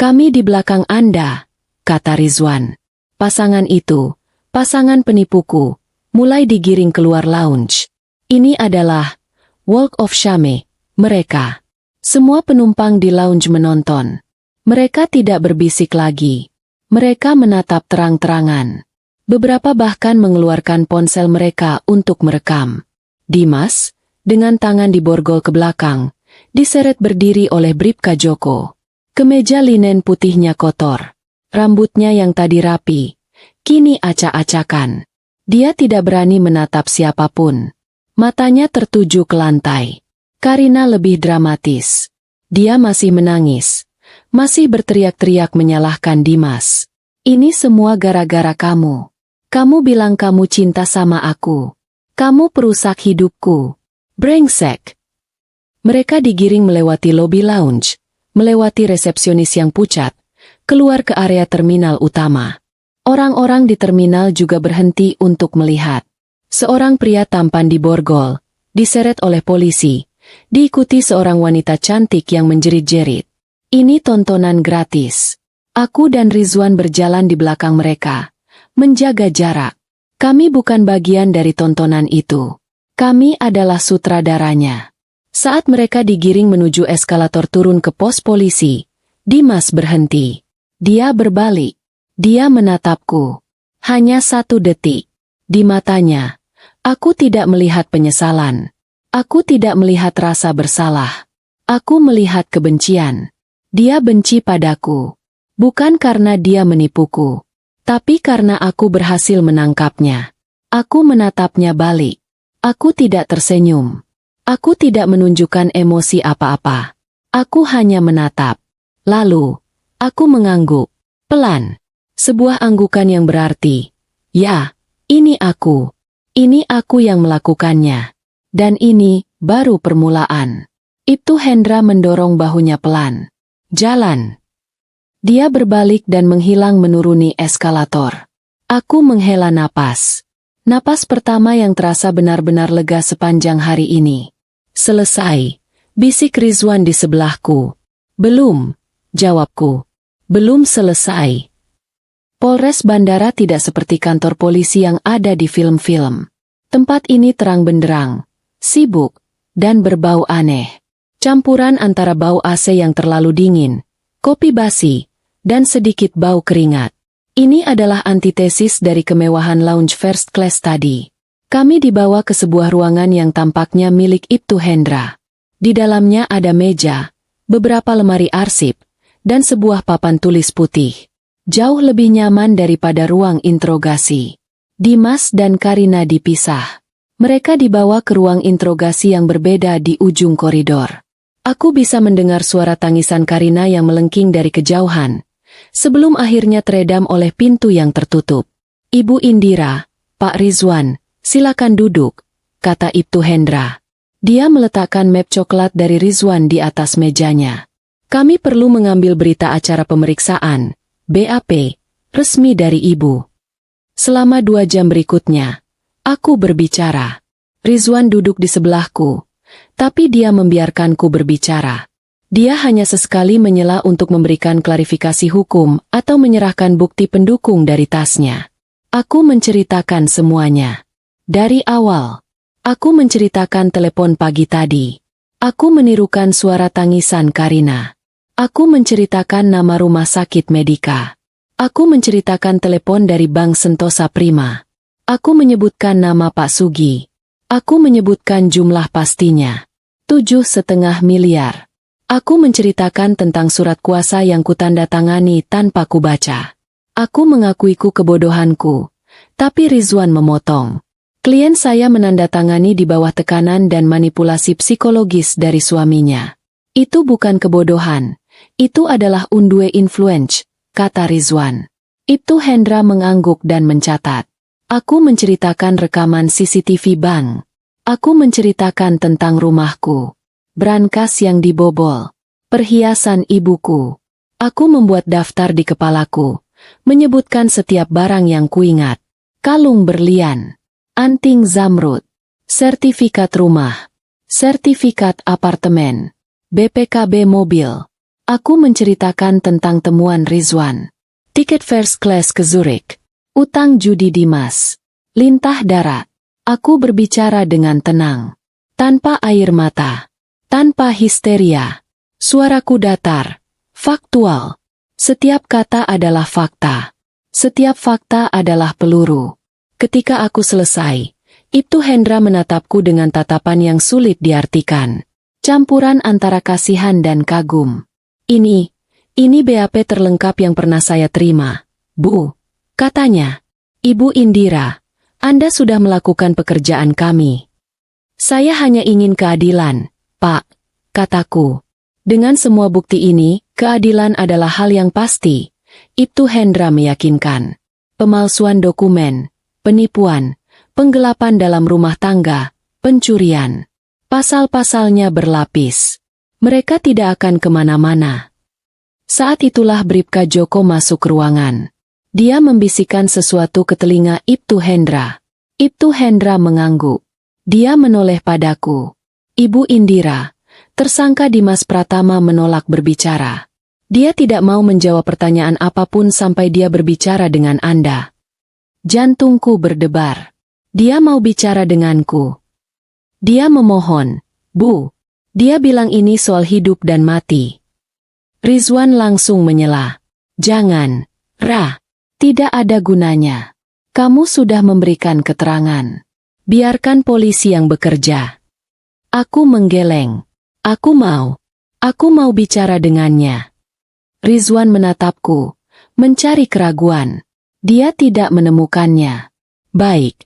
Kami di belakang Anda, kata Rizwan. Pasangan itu, pasangan penipuku, mulai digiring keluar lounge. Ini adalah Walk of Shame, mereka. Semua penumpang di lounge menonton. Mereka tidak berbisik lagi. Mereka menatap terang-terangan. Beberapa bahkan mengeluarkan ponsel mereka untuk merekam. Dimas, dengan tangan diborgol ke belakang, diseret berdiri oleh Bribka Joko. Kemeja linen putihnya kotor. Rambutnya yang tadi rapi, kini acak-acakan. Dia tidak berani menatap siapapun. Matanya tertuju ke lantai. Karina lebih dramatis. Dia masih menangis. Masih berteriak-teriak menyalahkan Dimas. Ini semua gara-gara kamu. Kamu bilang kamu cinta sama aku. Kamu perusak hidupku. Brengsek. Mereka digiring melewati lobi lounge, melewati resepsionis yang pucat, keluar ke area terminal utama. Orang-orang di terminal juga berhenti untuk melihat. Seorang pria tampan diborgol, diseret oleh polisi, diikuti seorang wanita cantik yang menjerit-jerit. Ini tontonan gratis. Aku dan Rizwan berjalan di belakang mereka, menjaga jarak. Kami bukan bagian dari tontonan itu. Kami adalah sutradaranya. Saat mereka digiring menuju eskalator turun ke pos polisi, Dimas berhenti. Dia berbalik. Dia menatapku. Hanya 1 detik. Di matanya, aku tidak melihat penyesalan. Aku tidak melihat rasa bersalah. Aku melihat kebencian. Dia benci padaku. Bukan karena dia menipuku, tapi karena aku berhasil menangkapnya. Aku menatapnya balik. Aku tidak tersenyum. Aku tidak menunjukkan emosi apa-apa. Aku hanya menatap. Lalu, aku mengangguk. Pelan. Sebuah anggukan yang berarti, ya, ini aku. Ini aku yang melakukannya. Dan ini baru permulaan. Ibtu Hendra mendorong bahunya pelan. Jalan. Dia berbalik dan menghilang menuruni eskalator. Aku menghela napas. Napas pertama yang terasa benar-benar lega sepanjang hari ini. Selesai. Bisik Rizwan di sebelahku. Belum, jawabku. Belum selesai. Polres Bandara tidak seperti kantor polisi yang ada di film-film. Tempat ini terang benderang, sibuk, dan berbau aneh. Campuran antara bau AC yang terlalu dingin, kopi basi, dan sedikit bau keringat. Ini adalah antitesis dari kemewahan lounge first class tadi. Kami dibawa ke sebuah ruangan yang tampaknya milik Ibtu Hendra. Di dalamnya ada meja, beberapa lemari arsip, dan sebuah papan tulis putih. Jauh lebih nyaman daripada ruang interogasi. Dimas dan Karina dipisah. Mereka dibawa ke ruang interogasi yang berbeda di ujung koridor. Aku bisa mendengar suara tangisan Karina yang melengking dari kejauhan, sebelum akhirnya teredam oleh pintu yang tertutup. Ibu Indira, Pak Rizwan, silakan duduk, kata Ibtu Hendra. Dia meletakkan map coklat dari Rizwan di atas mejanya. Kami perlu mengambil berita acara pemeriksaan, BAP, resmi dari Ibu. Selama 2 jam berikutnya, aku berbicara. Rizwan duduk di sebelahku, tapi dia membiarkanku berbicara. Dia hanya sesekali menyela untuk memberikan klarifikasi hukum atau menyerahkan bukti pendukung dari tasnya. Aku menceritakan semuanya. Dari awal, aku menceritakan telepon pagi tadi. Aku menirukan suara tangisan Karina. Aku menceritakan nama rumah sakit Medika. Aku menceritakan telepon dari Bank Sentosa Prima. Aku menyebutkan nama Pak Sugi. Aku menyebutkan jumlah pastinya. 7,5 miliar. Aku menceritakan tentang surat kuasa yang kutandatangani tanpa kubaca. Aku mengakuiku kebodohanku. Tapi Rizwan memotong. Klien saya menandatangani di bawah tekanan dan manipulasi psikologis dari suaminya. Itu bukan kebodohan. Itu adalah undue influence, kata Rizwan. Ibtu Hendra mengangguk dan mencatat. Aku menceritakan rekaman CCTV bank. Aku menceritakan tentang rumahku. Brankas yang dibobol. Perhiasan ibuku. Aku membuat daftar di kepalaku. Menyebutkan setiap barang yang kuingat. Kalung berlian. Anting zamrud. Sertifikat rumah. Sertifikat apartemen. BPKB mobil. Aku menceritakan tentang temuan Rizwan. Tiket first class ke Zurich. Utang judi Dimas. Lintah darat. Aku berbicara dengan tenang. Tanpa air mata. Tanpa histeria. Suaraku datar. Faktual. Setiap kata adalah fakta. Setiap fakta adalah peluru. Ketika aku selesai, Ibtu Hendra menatapku dengan tatapan yang sulit diartikan. Campuran antara kasihan dan kagum. Ini BAP terlengkap yang pernah saya terima, Bu. Katanya, Ibu Indira, Anda sudah melakukan pekerjaan kami. Saya hanya ingin keadilan, Pak, kataku. Dengan semua bukti ini, keadilan adalah hal yang pasti. Ibtu Hendra meyakinkan. Pemalsuan dokumen, penipuan, penggelapan dalam rumah tangga, pencurian. Pasal-pasalnya berlapis. Mereka tidak akan kemana-mana. Saat itulah Bribka Joko masuk ke ruangan. Dia membisikkan sesuatu ke telinga Ibtu Hendra. Ibtu Hendra mengangguk. Dia menoleh padaku. Ibu Indira, tersangka Dimas Pratama menolak berbicara. Dia tidak mau menjawab pertanyaan apapun sampai dia berbicara dengan Anda. Jantungku berdebar. Dia mau bicara denganku. Dia memohon, Bu. Dia bilang ini soal hidup dan mati. Rizwan langsung menyela. Jangan, Ra. Tidak ada gunanya. Kamu sudah memberikan keterangan. Biarkan polisi yang bekerja. Aku menggeleng. Aku mau bicara dengannya. Rizwan menatapku, mencari keraguan. Dia tidak menemukannya. Baik,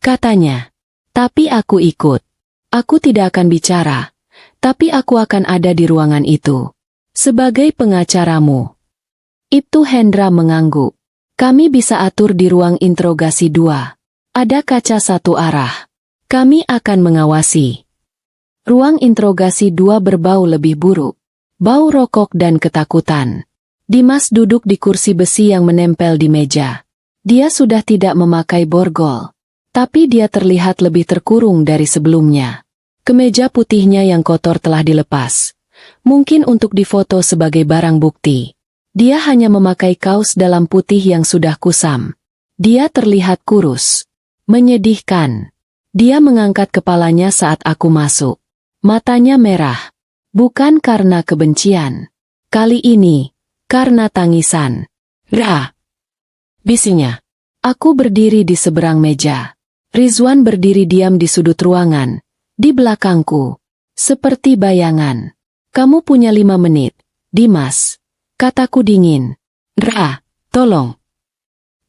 katanya. Tapi aku ikut. Aku tidak akan bicara. Tapi aku akan ada di ruangan itu. Sebagai pengacaramu. Ibtu Hendra mengangguk. Kami bisa atur di ruang interogasi 2. Ada kaca satu arah. Kami akan mengawasi. Ruang interogasi 2 berbau lebih buruk. Bau rokok dan ketakutan. Dimas duduk di kursi besi yang menempel di meja. Dia sudah tidak memakai borgol. Tapi dia terlihat lebih terkurung dari sebelumnya. Kemeja putihnya yang kotor telah dilepas. Mungkin untuk difoto sebagai barang bukti. Dia hanya memakai kaos dalam putih yang sudah kusam. Dia terlihat kurus. Menyedihkan. Dia mengangkat kepalanya saat aku masuk. Matanya merah. Bukan karena kebencian. Kali ini, karena tangisan. Ra! Bisinya. Aku berdiri di seberang meja. Rizwan berdiri diam di sudut ruangan. Di belakangku. Seperti bayangan. Kamu punya 5 menit, Dimas. Kataku dingin. Ra, tolong.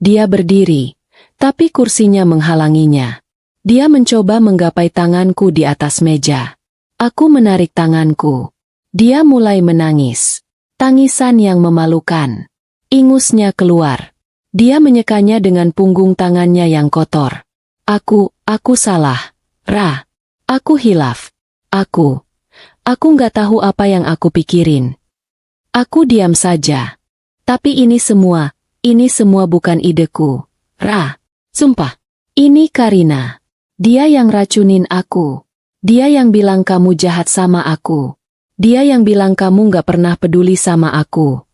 Dia berdiri, tapi kursinya menghalanginya. Dia mencoba menggapai tanganku di atas meja. Aku menarik tanganku. Dia mulai menangis. Tangisan yang memalukan. Ingusnya keluar. Dia menyekanya dengan punggung tangannya yang kotor. Aku salah. Ra. Aku hilaf. Aku nggak tahu apa yang aku pikirin. Aku diam saja. Tapi ini semua bukan ideku. Ra, sumpah. Ini Karina. Dia yang racunin aku. Dia yang bilang kamu jahat sama aku. Dia yang bilang kamu nggak pernah peduli sama aku.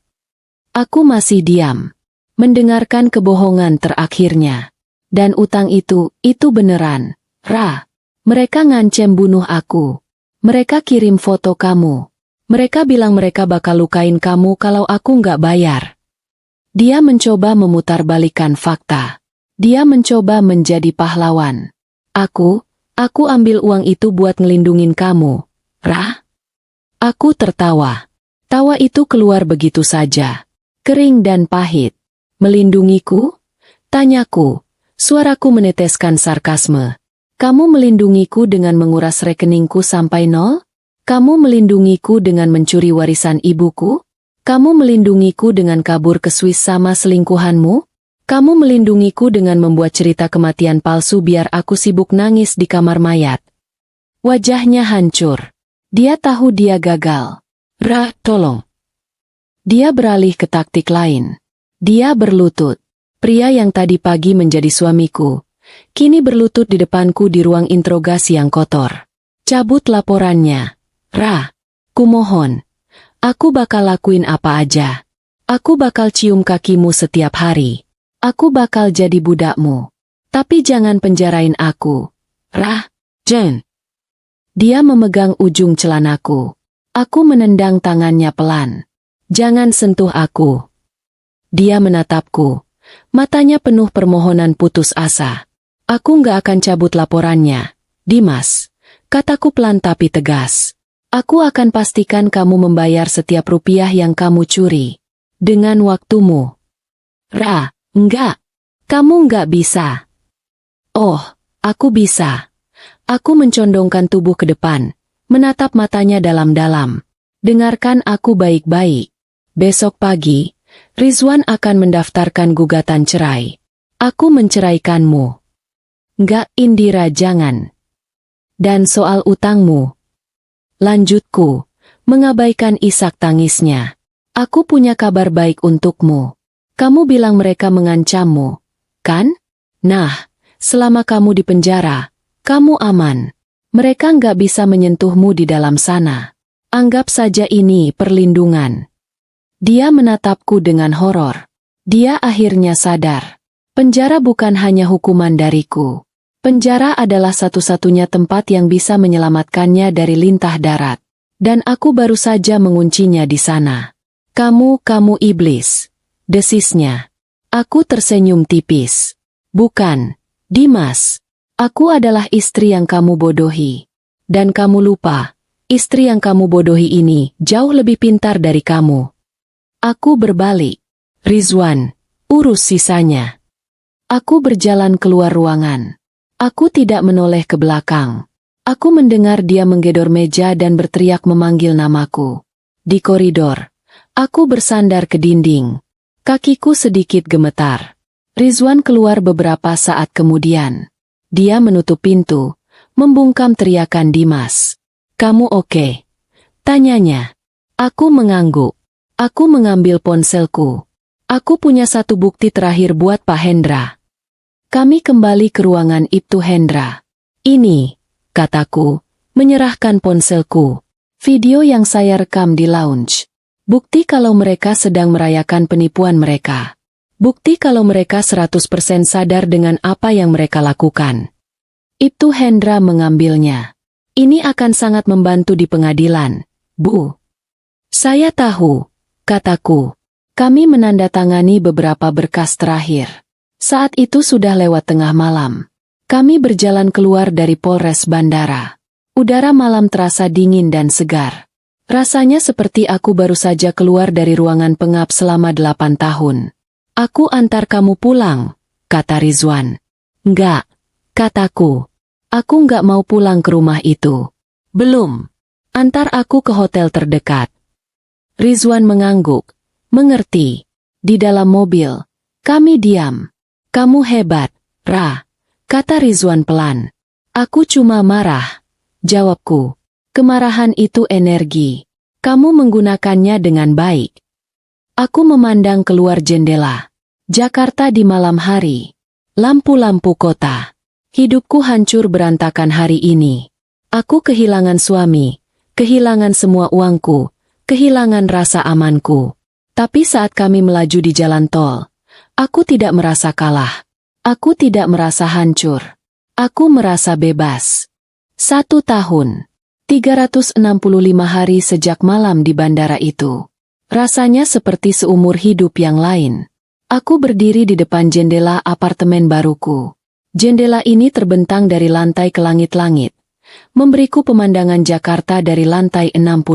Aku masih diam. Mendengarkan kebohongan terakhirnya. Dan utang itu beneran. Ra, mereka ngancem bunuh aku. Mereka kirim foto kamu. Mereka bilang mereka bakal lukain kamu kalau aku nggak bayar. Dia mencoba memutarbalikkan fakta. Dia mencoba menjadi pahlawan. Aku ambil uang itu buat ngelindungin kamu, Ra. Aku tertawa. Tawa itu keluar begitu saja. Kering dan pahit. Melindungiku? Tanyaku. Suaraku meneteskan sarkasme. Kamu melindungiku dengan menguras rekeningku sampai nol? Kamu melindungiku dengan mencuri warisan ibuku? Kamu melindungiku dengan kabur ke Swiss sama selingkuhanmu? Kamu melindungiku dengan membuat cerita kematian palsu biar aku sibuk nangis di kamar mayat. Wajahnya hancur. Dia tahu dia gagal. Ra, tolong. Dia beralih ke taktik lain. Dia berlutut. Pria yang tadi pagi menjadi suamiku, kini berlutut di depanku di ruang interogasi yang kotor. Cabut laporannya. Ra, kumohon. Aku bakal lakuin apa aja. Aku bakal cium kakimu setiap hari. Aku bakal jadi budakmu. Tapi jangan penjarain aku. Ra, Jen. Dia memegang ujung celanaku. Aku menendang tangannya pelan. Jangan sentuh aku. Dia menatapku. Matanya penuh permohonan putus asa. Aku nggak akan cabut laporannya, Dimas. Kataku pelan tapi tegas. Aku akan pastikan kamu membayar setiap rupiah yang kamu curi. Dengan waktumu. Ra, enggak. Kamu nggak bisa. Oh, aku bisa. Aku mencondongkan tubuh ke depan, menatap matanya dalam-dalam. Dengarkan aku baik-baik. Besok pagi, Rizwan akan mendaftarkan gugatan cerai. Aku menceraikanmu. Enggak, Indira, jangan. Dan soal utangmu. Lanjutku, mengabaikan isak tangisnya. Aku punya kabar baik untukmu. Kamu bilang mereka mengancammu, kan? Nah, selama kamu di penjara, kamu aman. Mereka nggak bisa menyentuhmu di dalam sana. Anggap saja ini perlindungan. Dia menatapku dengan horor. Dia akhirnya sadar. Penjara bukan hanya hukuman dariku. Penjara adalah satu-satunya tempat yang bisa menyelamatkannya dari lintah darat. Dan aku baru saja menguncinya di sana. Kamu iblis. Desisnya. Aku tersenyum tipis. Bukan, Dimas. Aku adalah istri yang kamu bodohi. Dan kamu lupa, istri yang kamu bodohi ini jauh lebih pintar dari kamu. Aku berbalik. Rizwan, urus sisanya. Aku berjalan keluar ruangan. Aku tidak menoleh ke belakang. Aku mendengar dia menggedor meja dan berteriak memanggil namaku. Di koridor, aku bersandar ke dinding. Kakiku sedikit gemetar. Rizwan keluar beberapa saat kemudian. Dia menutup pintu, membungkam teriakan Dimas. Kamu oke? Tanyanya. Aku mengangguk. Aku mengambil ponselku. Aku punya satu bukti terakhir buat Pak Hendra. Kami kembali ke ruangan Ibtu Hendra. Ini, kataku, menyerahkan ponselku. Video yang saya rekam di lounge. Bukti kalau mereka sedang merayakan penipuan mereka. Bukti kalau mereka 100% sadar dengan apa yang mereka lakukan. Ibtu Hendra mengambilnya. Ini akan sangat membantu di pengadilan, Bu. Saya tahu, kataku. Kami menandatangani beberapa berkas terakhir. Saat itu sudah lewat tengah malam. Kami berjalan keluar dari Polres Bandara. Udara malam terasa dingin dan segar. Rasanya seperti aku baru saja keluar dari ruangan pengap selama 8 tahun. Aku antar kamu pulang, kata Rizwan. Enggak, kataku. Aku enggak mau pulang ke rumah itu. Belum. Antar aku ke hotel terdekat. Rizwan mengangguk. Mengerti. Di dalam mobil. Kami diam. Kamu hebat, Ra. Kata Rizwan pelan. Aku cuma marah. Jawabku. Kemarahan itu energi. Kamu menggunakannya dengan baik. Aku memandang keluar jendela. Jakarta di malam hari. Lampu-lampu kota. Hidupku hancur berantakan hari ini. Aku kehilangan suami. Kehilangan semua uangku. Kehilangan rasa amanku. Tapi saat kami melaju di jalan tol, aku tidak merasa kalah. Aku tidak merasa hancur. Aku merasa bebas. 1 tahun. 365 hari sejak malam di bandara itu. Rasanya seperti seumur hidup yang lain. Aku berdiri di depan jendela apartemen baruku. Jendela ini terbentang dari lantai ke langit-langit, memberiku pemandangan Jakarta dari lantai 60.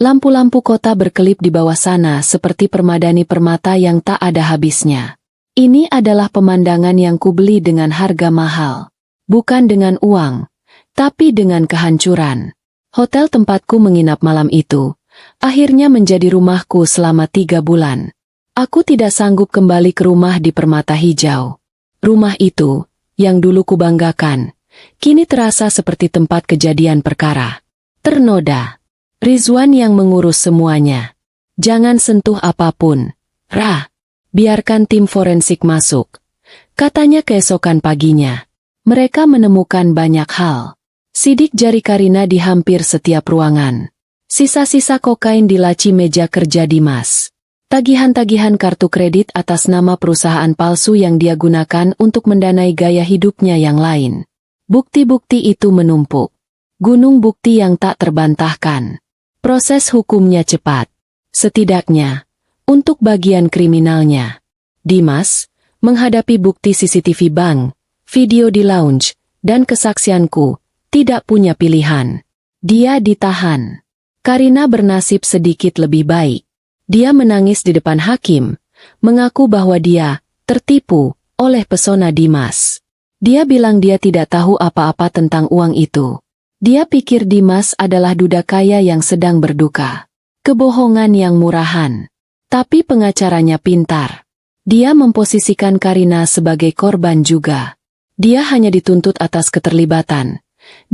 Lampu-lampu kota berkelip di bawah sana seperti permadani permata yang tak ada habisnya. Ini adalah pemandangan yang kubeli dengan harga mahal. Bukan dengan uang, tapi dengan kehancuran. Hotel tempatku menginap malam itu, akhirnya menjadi rumahku selama 3 bulan. Aku tidak sanggup kembali ke rumah di Permata Hijau. Rumah itu, yang dulu kubanggakan, kini terasa seperti tempat kejadian perkara. Ternoda. Rizwan yang mengurus semuanya. Jangan sentuh apapun. Rah. Biarkan tim forensik masuk. Katanya keesokan paginya. Mereka menemukan banyak hal. Sidik jari Karina di hampir setiap ruangan. Sisa-sisa kokain di laci meja kerja Dimas. Tagihan-tagihan kartu kredit atas nama perusahaan palsu yang dia gunakan untuk mendanai gaya hidupnya yang lain. Bukti-bukti itu menumpuk. Gunung bukti yang tak terbantahkan. Proses hukumnya cepat. Setidaknya, untuk bagian kriminalnya. Dimas, menghadapi bukti CCTV bank, video di lounge, dan kesaksianku, tidak punya pilihan. Dia ditahan. Karina bernasib sedikit lebih baik. Dia menangis di depan hakim, mengaku bahwa dia tertipu oleh pesona Dimas. Dia bilang dia tidak tahu apa-apa tentang uang itu. Dia pikir Dimas adalah duda kaya yang sedang berduka. Kebohongan yang murahan. Tapi pengacaranya pintar. Dia memposisikan Karina sebagai korban juga. Dia hanya dituntut atas keterlibatan.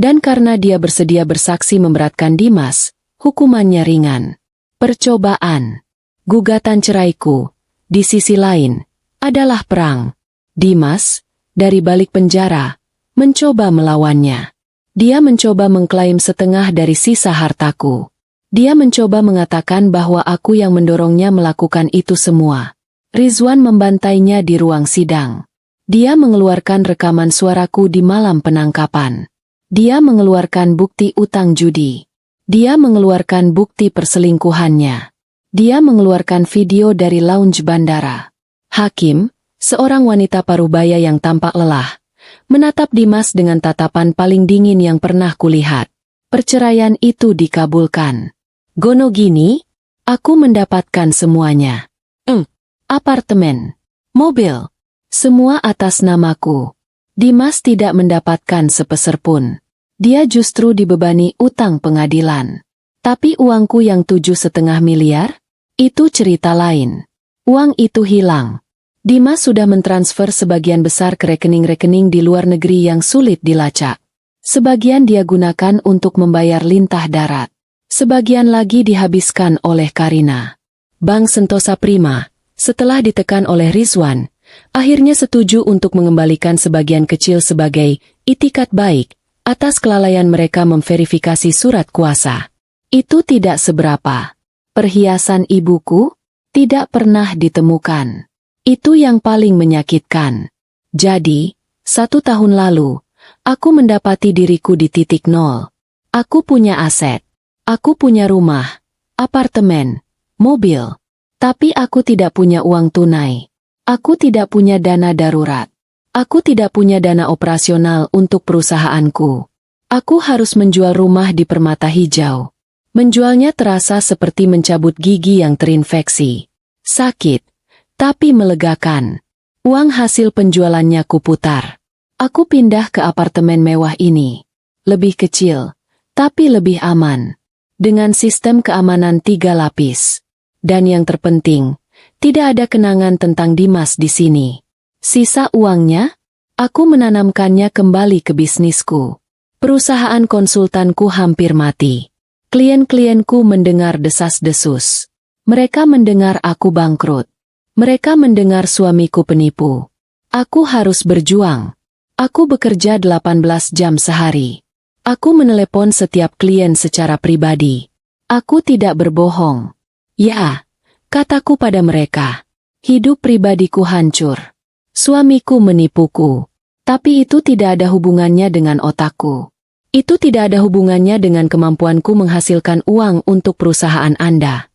Dan karena dia bersedia bersaksi memberatkan Dimas, hukumannya ringan. Percobaan. Gugatan ceraiku, di sisi lain, adalah perang. Dimas, dari balik penjara, mencoba melawannya. Dia mencoba mengklaim setengah dari sisa hartaku. Dia mencoba mengatakan bahwa aku yang mendorongnya melakukan itu semua. Rizwan membantainya di ruang sidang. Dia mengeluarkan rekaman suaraku di malam penangkapan. Dia mengeluarkan bukti utang judi. Dia mengeluarkan bukti perselingkuhannya. Dia mengeluarkan video dari lounge bandara. Hakim, seorang wanita parubaya yang tampak lelah, menatap Dimas dengan tatapan paling dingin yang pernah kulihat. Perceraian itu dikabulkan. Gono gini, aku mendapatkan semuanya. Apartemen, mobil, semua atas namaku. Dimas tidak mendapatkan sepeser pun. Dia justru dibebani utang pengadilan. Tapi uangku yang 7,5 miliar? Itu cerita lain. Uang itu hilang. Dimas sudah mentransfer sebagian besar ke rekening-rekening di luar negeri yang sulit dilacak. Sebagian dia gunakan untuk membayar lintah darat. Sebagian lagi dihabiskan oleh Karina. Bank Sentosa Prima, setelah ditekan oleh Rizwan, akhirnya setuju untuk mengembalikan sebagian kecil sebagai itikat baik atas kelalaian mereka memverifikasi surat kuasa. Itu tidak seberapa. Perhiasan ibuku tidak pernah ditemukan. Itu yang paling menyakitkan. Jadi, 1 tahun lalu, aku mendapati diriku di titik nol. Aku punya aset. Aku punya rumah, apartemen, mobil. Tapi aku tidak punya uang tunai. Aku tidak punya dana darurat. Aku tidak punya dana operasional untuk perusahaanku. Aku harus menjual rumah di Permata Hijau. Menjualnya terasa seperti mencabut gigi yang terinfeksi. Sakit, tapi melegakan. Uang hasil penjualannya kuputar. Aku pindah ke apartemen mewah ini. Lebih kecil, tapi lebih aman. Dengan sistem keamanan 3 lapis. Dan yang terpenting, tidak ada kenangan tentang Dimas di sini. Sisa uangnya, aku menanamkannya kembali ke bisnisku. Perusahaan konsultanku hampir mati. Klien-klienku mendengar desas-desus. Mereka mendengar aku bangkrut. Mereka mendengar suamiku penipu. Aku harus berjuang. Aku bekerja 18 jam sehari. Aku menelepon setiap klien secara pribadi. Aku tidak berbohong. Ya, kataku pada mereka. Hidup pribadiku hancur. Suamiku menipuku. Tapi itu tidak ada hubungannya dengan otakku. Itu tidak ada hubungannya dengan kemampuanku menghasilkan uang untuk perusahaan Anda.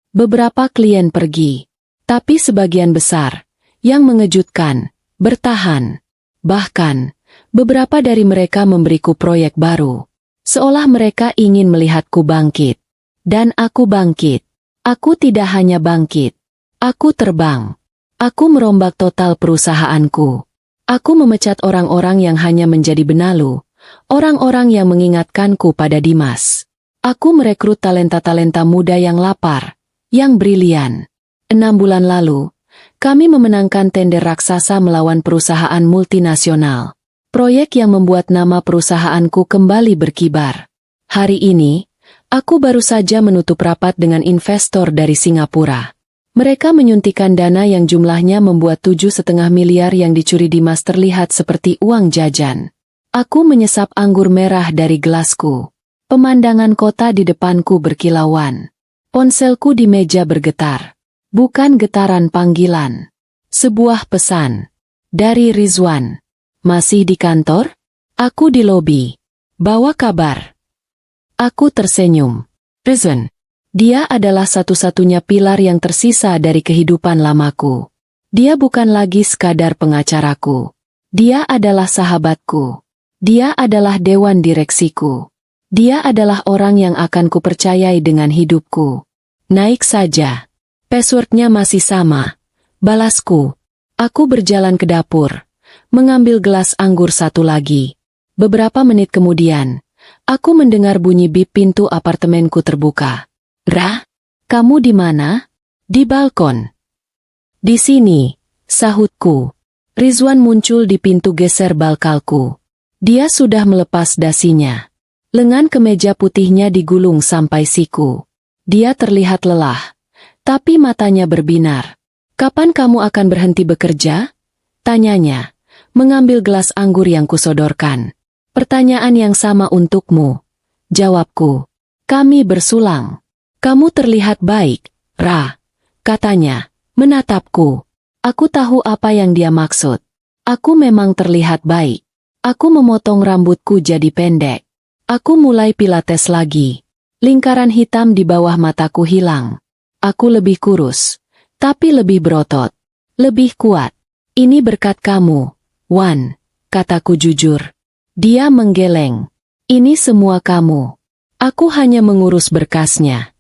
Beberapa klien pergi. Tapi sebagian besar, yang mengejutkan, bertahan. Bahkan, beberapa dari mereka memberiku proyek baru. Seolah mereka ingin melihatku bangkit. Dan aku bangkit. Aku tidak hanya bangkit. Aku terbang. Aku merombak total perusahaanku. Aku memecat orang-orang yang hanya menjadi benalu. Orang-orang yang mengingatkanku pada Dimas. Aku merekrut talenta-talenta muda yang lapar, yang brilian. 6 bulan lalu, kami memenangkan tender raksasa melawan perusahaan multinasional. Proyek yang membuat nama perusahaanku kembali berkibar. Hari ini, aku baru saja menutup rapat dengan investor dari Singapura. Mereka menyuntikkan dana yang jumlahnya membuat 7,5 miliar yang dicuri Dimas terlihat seperti uang jajan. Aku menyesap anggur merah dari gelasku. Pemandangan kota di depanku berkilauan. Ponselku di meja bergetar. Bukan getaran panggilan. Sebuah pesan. Dari Rizwan. Masih di kantor? Aku di lobi. Bawa kabar. Aku tersenyum. Rizwan. Dia adalah satu-satunya pilar yang tersisa dari kehidupan lamaku. Dia bukan lagi sekadar pengacaraku. Dia adalah sahabatku. Dia adalah dewan direksiku. Dia adalah orang yang akan kupercayai dengan hidupku. Naik saja. Passwordnya masih sama. Balasku. Aku berjalan ke dapur. Mengambil gelas anggur satu lagi. Beberapa menit kemudian, aku mendengar bunyi bip pintu apartemenku terbuka. Ra, kamu di mana? Di balkon. Di sini, sahutku. Rizwan muncul di pintu geser balkalku. Dia sudah melepas dasinya. Lengan kemeja putihnya digulung sampai siku. Dia terlihat lelah, tapi matanya berbinar. Kapan kamu akan berhenti bekerja? Tanyanya, mengambil gelas anggur yang kusodorkan. Pertanyaan yang sama untukmu. Jawabku, kami bersulang. Kamu terlihat baik, Ra, katanya, menatapku. Aku tahu apa yang dia maksud. Aku memang terlihat baik. Aku memotong rambutku jadi pendek. Aku mulai pilates lagi. Lingkaran hitam di bawah mataku hilang. Aku lebih kurus, tapi lebih berotot. Lebih kuat. Ini berkat kamu, Wan, kataku jujur. Dia menggeleng. Ini semua kamu. Aku hanya mengurus berkasnya.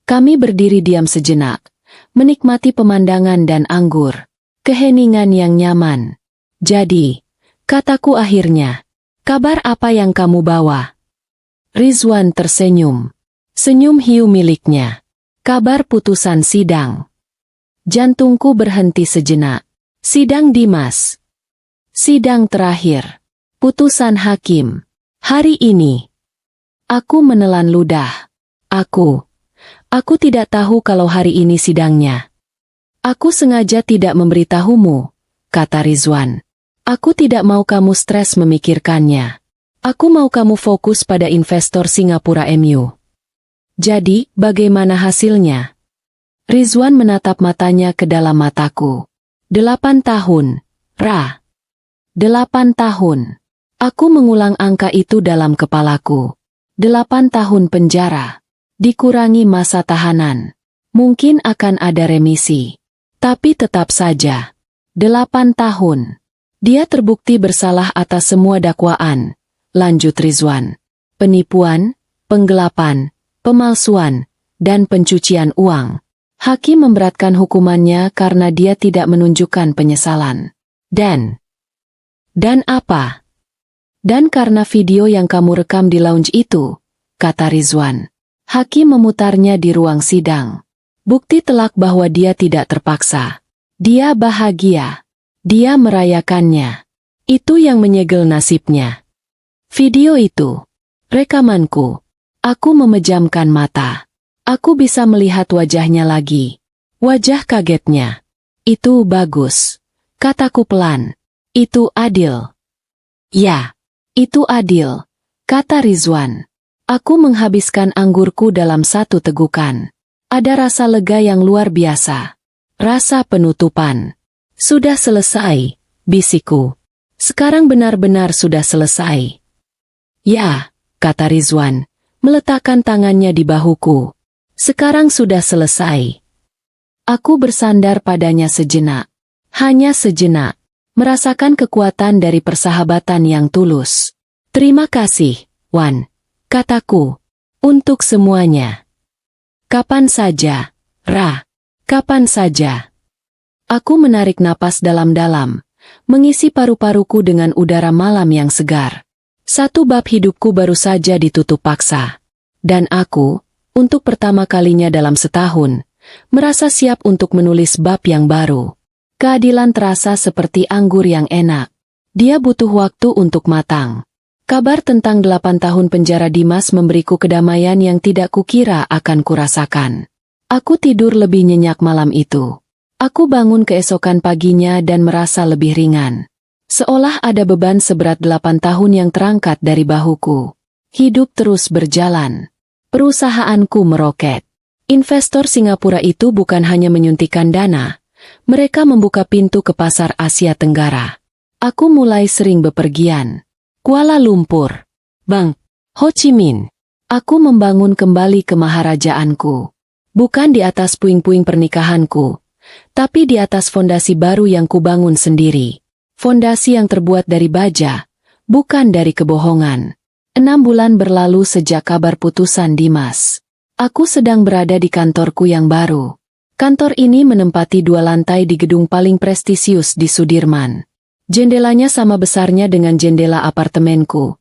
Kami berdiri diam sejenak, menikmati pemandangan dan anggur. Keheningan yang nyaman. Jadi, kataku akhirnya, kabar apa yang kamu bawa? Rizwan tersenyum. Senyum hiu miliknya. Kabar putusan sidang. Jantungku berhenti sejenak. Sidang Dimas. Sidang terakhir. Putusan hakim. Hari ini. Aku menelan ludah. Aku tidak tahu kalau hari ini sidangnya. Aku sengaja tidak memberitahumu, kata Rizwan. Aku tidak mau kamu stres memikirkannya. Aku mau kamu fokus pada investor Singapura MU. Jadi, bagaimana hasilnya? Rizwan menatap matanya ke dalam mataku. 8 tahun, Ra. 8 tahun. Aku mengulang angka itu dalam kepalaku. 8 tahun penjara. Dikurangi masa tahanan. Mungkin akan ada remisi. Tapi tetap saja. 8 tahun. Dia terbukti bersalah atas semua dakwaan. Lanjut Rizwan. Penipuan, penggelapan, pemalsuan, dan pencucian uang. Hakim memberatkan hukumannya karena dia tidak menunjukkan penyesalan. Dan apa? Dan karena video yang kamu rekam di lounge itu, kata Rizwan. Hakim memutarnya di ruang sidang. Bukti telak bahwa dia tidak terpaksa. Dia bahagia. Dia merayakannya. Itu yang menyegel nasibnya. Video itu. Rekamanku. Aku memejamkan mata. Aku bisa melihat wajahnya lagi. Wajah kagetnya. Itu bagus. Kataku pelan. Itu adil. Ya, itu adil. Kata Rizwan. Aku menghabiskan anggurku dalam satu tegukan. Ada rasa lega yang luar biasa. Rasa penutupan. Sudah selesai, bisikku. Sekarang benar-benar sudah selesai. Ya, kata Rizwan, meletakkan tangannya di bahuku. Sekarang sudah selesai. Aku bersandar padanya sejenak. Hanya sejenak. Merasakan kekuatan dari persahabatan yang tulus. Terima kasih, Wan. Kataku. Untuk semuanya. Kapan saja, Ra. Kapan saja. Aku menarik napas dalam-dalam. Mengisi paru-paruku dengan udara malam yang segar. Satu bab hidupku baru saja ditutup paksa. Dan aku, untuk pertama kalinya dalam setahun, merasa siap untuk menulis bab yang baru. Keadilan terasa seperti anggur yang enak. Dia butuh waktu untuk matang. Kabar tentang 8 tahun penjara Dimas memberiku kedamaian yang tidak kukira akan kurasakan. Aku tidur lebih nyenyak malam itu. Aku bangun keesokan paginya dan merasa lebih ringan. Seolah ada beban seberat 8 tahun yang terangkat dari bahuku. Hidup terus berjalan. Perusahaanku meroket. Investor Singapura itu bukan hanya menyuntikkan dana, mereka membuka pintu ke pasar Asia Tenggara. Aku mulai sering bepergian. Kuala Lumpur, Bang, Ho Chi Minh. Aku membangun kembali kemaharajaanku. Bukan di atas puing-puing pernikahanku, tapi di atas fondasi baru yang kubangun sendiri. Fondasi yang terbuat dari baja, bukan dari kebohongan. 6 bulan berlalu sejak kabar putusan Dimas. Aku sedang berada di kantorku yang baru. Kantor ini menempati 2 lantai di gedung paling prestisius di Sudirman. Jendelanya sama besarnya dengan jendela apartemenku.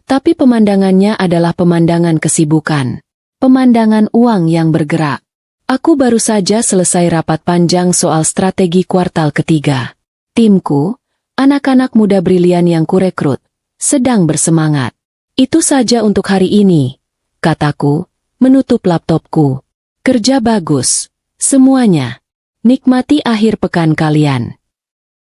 Tapi pemandangannya adalah pemandangan kesibukan. Pemandangan uang yang bergerak. Aku baru saja selesai rapat panjang soal strategi kuartal ketiga. Timku, anak-anak muda brilian yang kurekrut, sedang bersemangat. Itu saja untuk hari ini, kataku, menutup laptopku. Kerja bagus, semuanya. Nikmati akhir pekan kalian.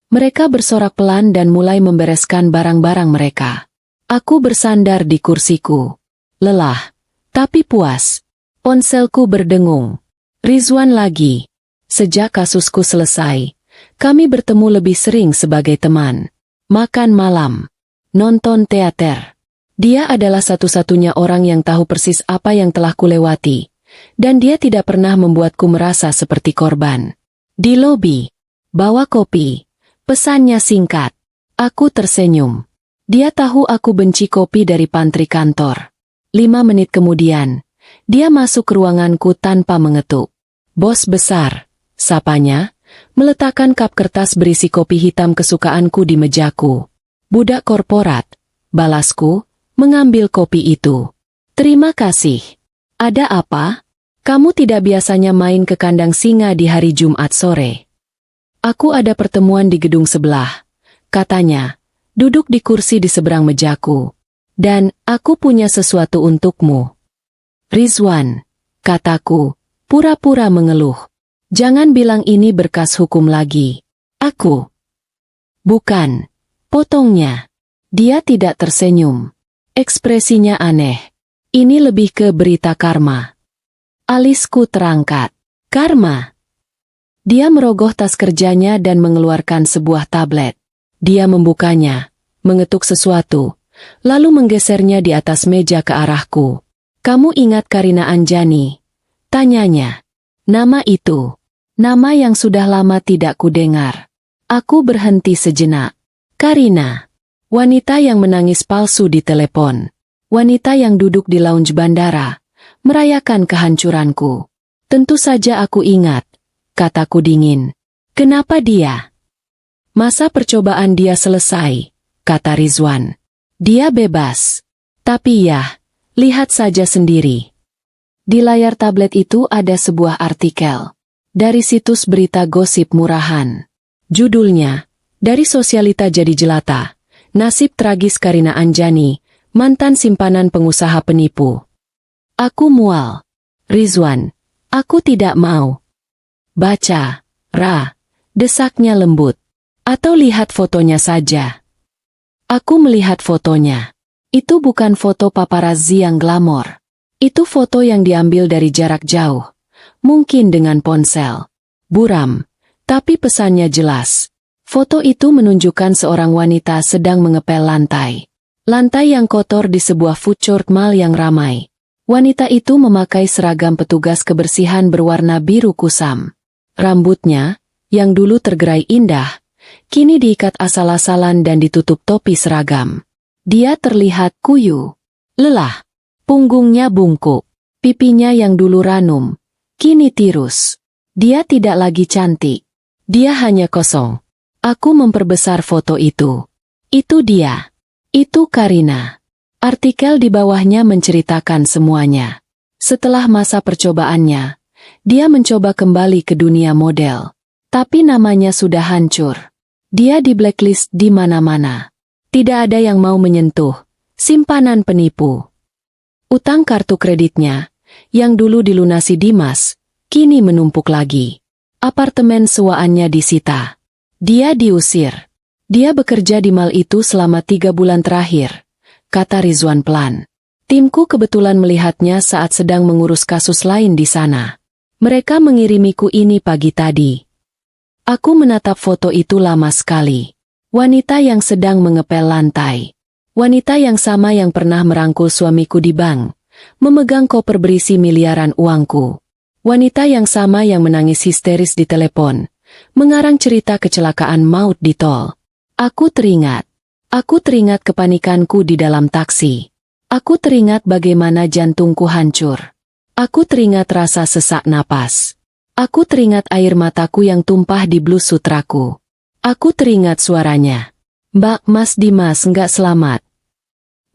Mereka bersorak pelan dan mulai membereskan barang-barang mereka. Aku bersandar di kursiku. Lelah, tapi puas. Ponselku berdengung. Rizwan lagi. Sejak kasusku selesai, kami bertemu lebih sering sebagai teman. Makan malam. Nonton teater. Dia adalah satu-satunya orang yang tahu persis apa yang telah kulewati. Dan dia tidak pernah membuatku merasa seperti korban. Di lobi. Bawa kopi. Pesannya singkat. Aku tersenyum. Dia tahu aku benci kopi dari pantry kantor. 5 menit kemudian, dia masuk ke ruanganku tanpa mengetuk. Bos besar, sapanya, meletakkan kap kertas berisi kopi hitam kesukaanku di mejaku. Budak korporat, balasku, mengambil kopi itu. Terima kasih. Ada apa? Kamu tidak biasanya main ke kandang singa di hari Jumat sore. Aku ada pertemuan di gedung sebelah, katanya, duduk di kursi di seberang mejaku. Dan, aku punya sesuatu untukmu. Rizwan, kataku, pura-pura mengeluh. Jangan bilang ini berkas hukum lagi. Aku. Bukan. Potongnya. Dia tidak tersenyum. Ekspresinya aneh. Ini lebih ke berita karma. Alisku terangkat. Karma. Dia merogoh tas kerjanya dan mengeluarkan sebuah tablet. Dia membukanya, mengetuk sesuatu, lalu menggesernya di atas meja ke arahku. Kamu ingat Karina Anjani? Tanyanya. Nama itu. Nama yang sudah lama tidak kudengar. Aku berhenti sejenak. Karina. Wanita yang menangis palsu di telepon. Wanita yang duduk di lounge bandara, merayakan kehancuranku. Tentu saja aku ingat, kataku dingin. Kenapa dia? Masa percobaan dia selesai, kata Rizwan. Dia bebas. Tapi ya, lihat saja sendiri. Di layar tablet itu ada sebuah artikel. Dari situs berita gosip murahan. Judulnya, dari sosialita jadi jelata. Nasib tragis Karina Anjani, mantan simpanan pengusaha penipu. Aku mual. Rizwan, aku tidak mau. Baca, Ra, desaknya lembut. Atau lihat fotonya saja. Aku melihat fotonya. Itu bukan foto paparazzi yang glamor. Itu foto yang diambil dari jarak jauh. Mungkin dengan ponsel. Buram, tapi pesannya jelas. Foto itu menunjukkan seorang wanita sedang mengepel lantai. Lantai yang kotor di sebuah food court mall yang ramai. Wanita itu memakai seragam petugas kebersihan berwarna biru kusam. Rambutnya, yang dulu tergerai indah, kini diikat asal-asalan dan ditutup topi seragam. Dia terlihat kuyu, lelah, punggungnya bungkuk, pipinya yang dulu ranum, kini tirus. Dia tidak lagi cantik. Dia hanya kosong. Aku memperbesar foto itu. Itu dia. Itu Karina. Artikel di bawahnya menceritakan semuanya. Setelah masa percobaannya, dia mencoba kembali ke dunia model. Tapi namanya sudah hancur. Dia di blacklist di mana-mana. Tidak ada yang mau menyentuh. Simpanan penipu. Utang kartu kreditnya, yang dulu dilunasi Dimas, kini menumpuk lagi. Apartemen sewaannya disita. Dia diusir. Dia bekerja di mal itu selama 3 bulan terakhir, kata Rizwan pelan. Timku kebetulan melihatnya saat sedang mengurus kasus lain di sana. Mereka mengirimiku ini pagi tadi. Aku menatap foto itu lama sekali. Wanita yang sedang mengepel lantai. Wanita yang sama yang pernah merangkul suamiku di bank, memegang koper berisi miliaran uangku. Wanita yang sama yang menangis histeris di telepon, mengarang cerita kecelakaan maut di tol. Aku teringat. Aku teringat kepanikanku di dalam taksi. Aku teringat bagaimana jantungku hancur. Aku teringat rasa sesak napas. Aku teringat air mataku yang tumpah di blus sutraku. Aku teringat suaranya. Mbak Mas Dimas nggak selamat.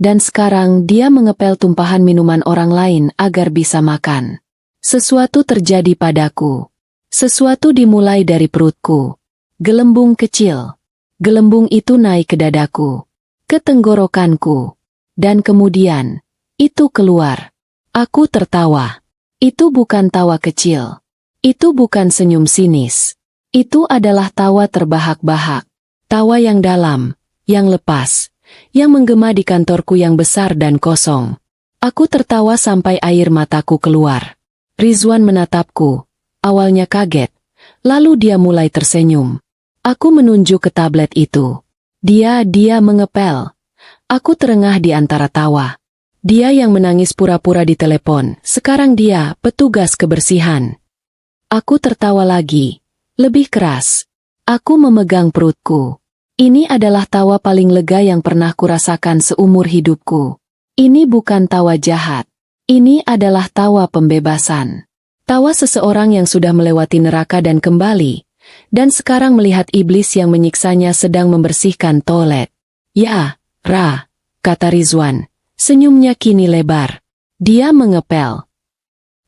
Dan sekarang dia mengepel tumpahan minuman orang lain agar bisa makan. Sesuatu terjadi padaku. Sesuatu dimulai dari perutku. Gelembung kecil. Gelembung itu naik ke dadaku. Ke tenggorokanku. Dan kemudian, itu keluar. Aku tertawa. Itu bukan tawa kecil. Itu bukan senyum sinis. Itu adalah tawa terbahak-bahak. Tawa yang dalam, yang lepas, yang menggema di kantorku yang besar dan kosong. Aku tertawa sampai air mataku keluar. Rizwan menatapku, awalnya kaget, lalu dia mulai tersenyum. Aku menunjuk ke tablet itu. Dia mengepel. Aku terengah di antara tawa. Dia yang menangis pura-pura di telepon, sekarang dia petugas kebersihan. Aku tertawa lagi. Lebih keras. Aku memegang perutku. Ini adalah tawa paling lega yang pernah kurasakan seumur hidupku. Ini bukan tawa jahat. Ini adalah tawa pembebasan. Tawa seseorang yang sudah melewati neraka dan kembali, dan sekarang melihat iblis yang menyiksanya sedang membersihkan toilet. Ya, Ra, kata Rizwan. Senyumnya kini lebar. Dia mengepel.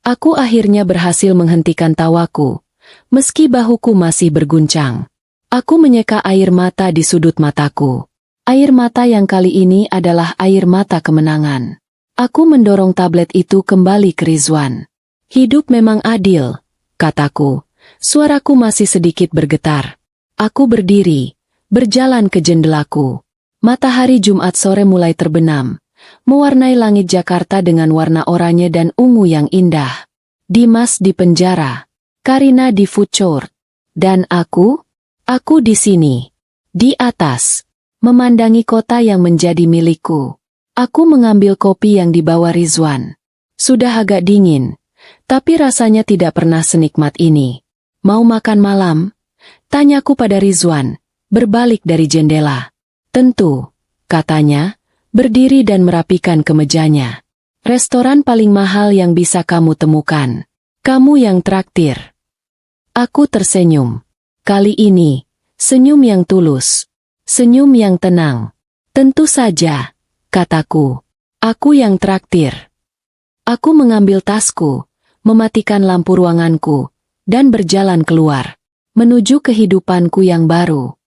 Aku akhirnya berhasil menghentikan tawaku. Meski bahuku masih berguncang. Aku menyeka air mata di sudut mataku. Air mata yang kali ini adalah air mata kemenangan. Aku mendorong tablet itu kembali ke Rizwan. Hidup memang adil, kataku. Suaraku masih sedikit bergetar. Aku berdiri, berjalan ke jendelaku. Matahari Jumat sore mulai terbenam, mewarnai langit Jakarta dengan warna oranye dan ungu yang indah. Dimas di penjara. Karina di food court. Dan aku di sini. Di atas. Memandangi kota yang menjadi milikku. Aku mengambil kopi yang dibawa Rizwan. Sudah agak dingin. Tapi rasanya tidak pernah senikmat ini. Mau makan malam? Tanyaku pada Rizwan, berbalik dari jendela. Tentu, katanya, berdiri dan merapikan kemejanya. Restoran paling mahal yang bisa kamu temukan. Kamu yang traktir. Aku tersenyum. Kali ini, senyum yang tulus. Senyum yang tenang. Tentu saja, kataku. Aku yang traktir. Aku mengambil tasku, mematikan lampu ruanganku, dan berjalan keluar. Menuju kehidupanku yang baru.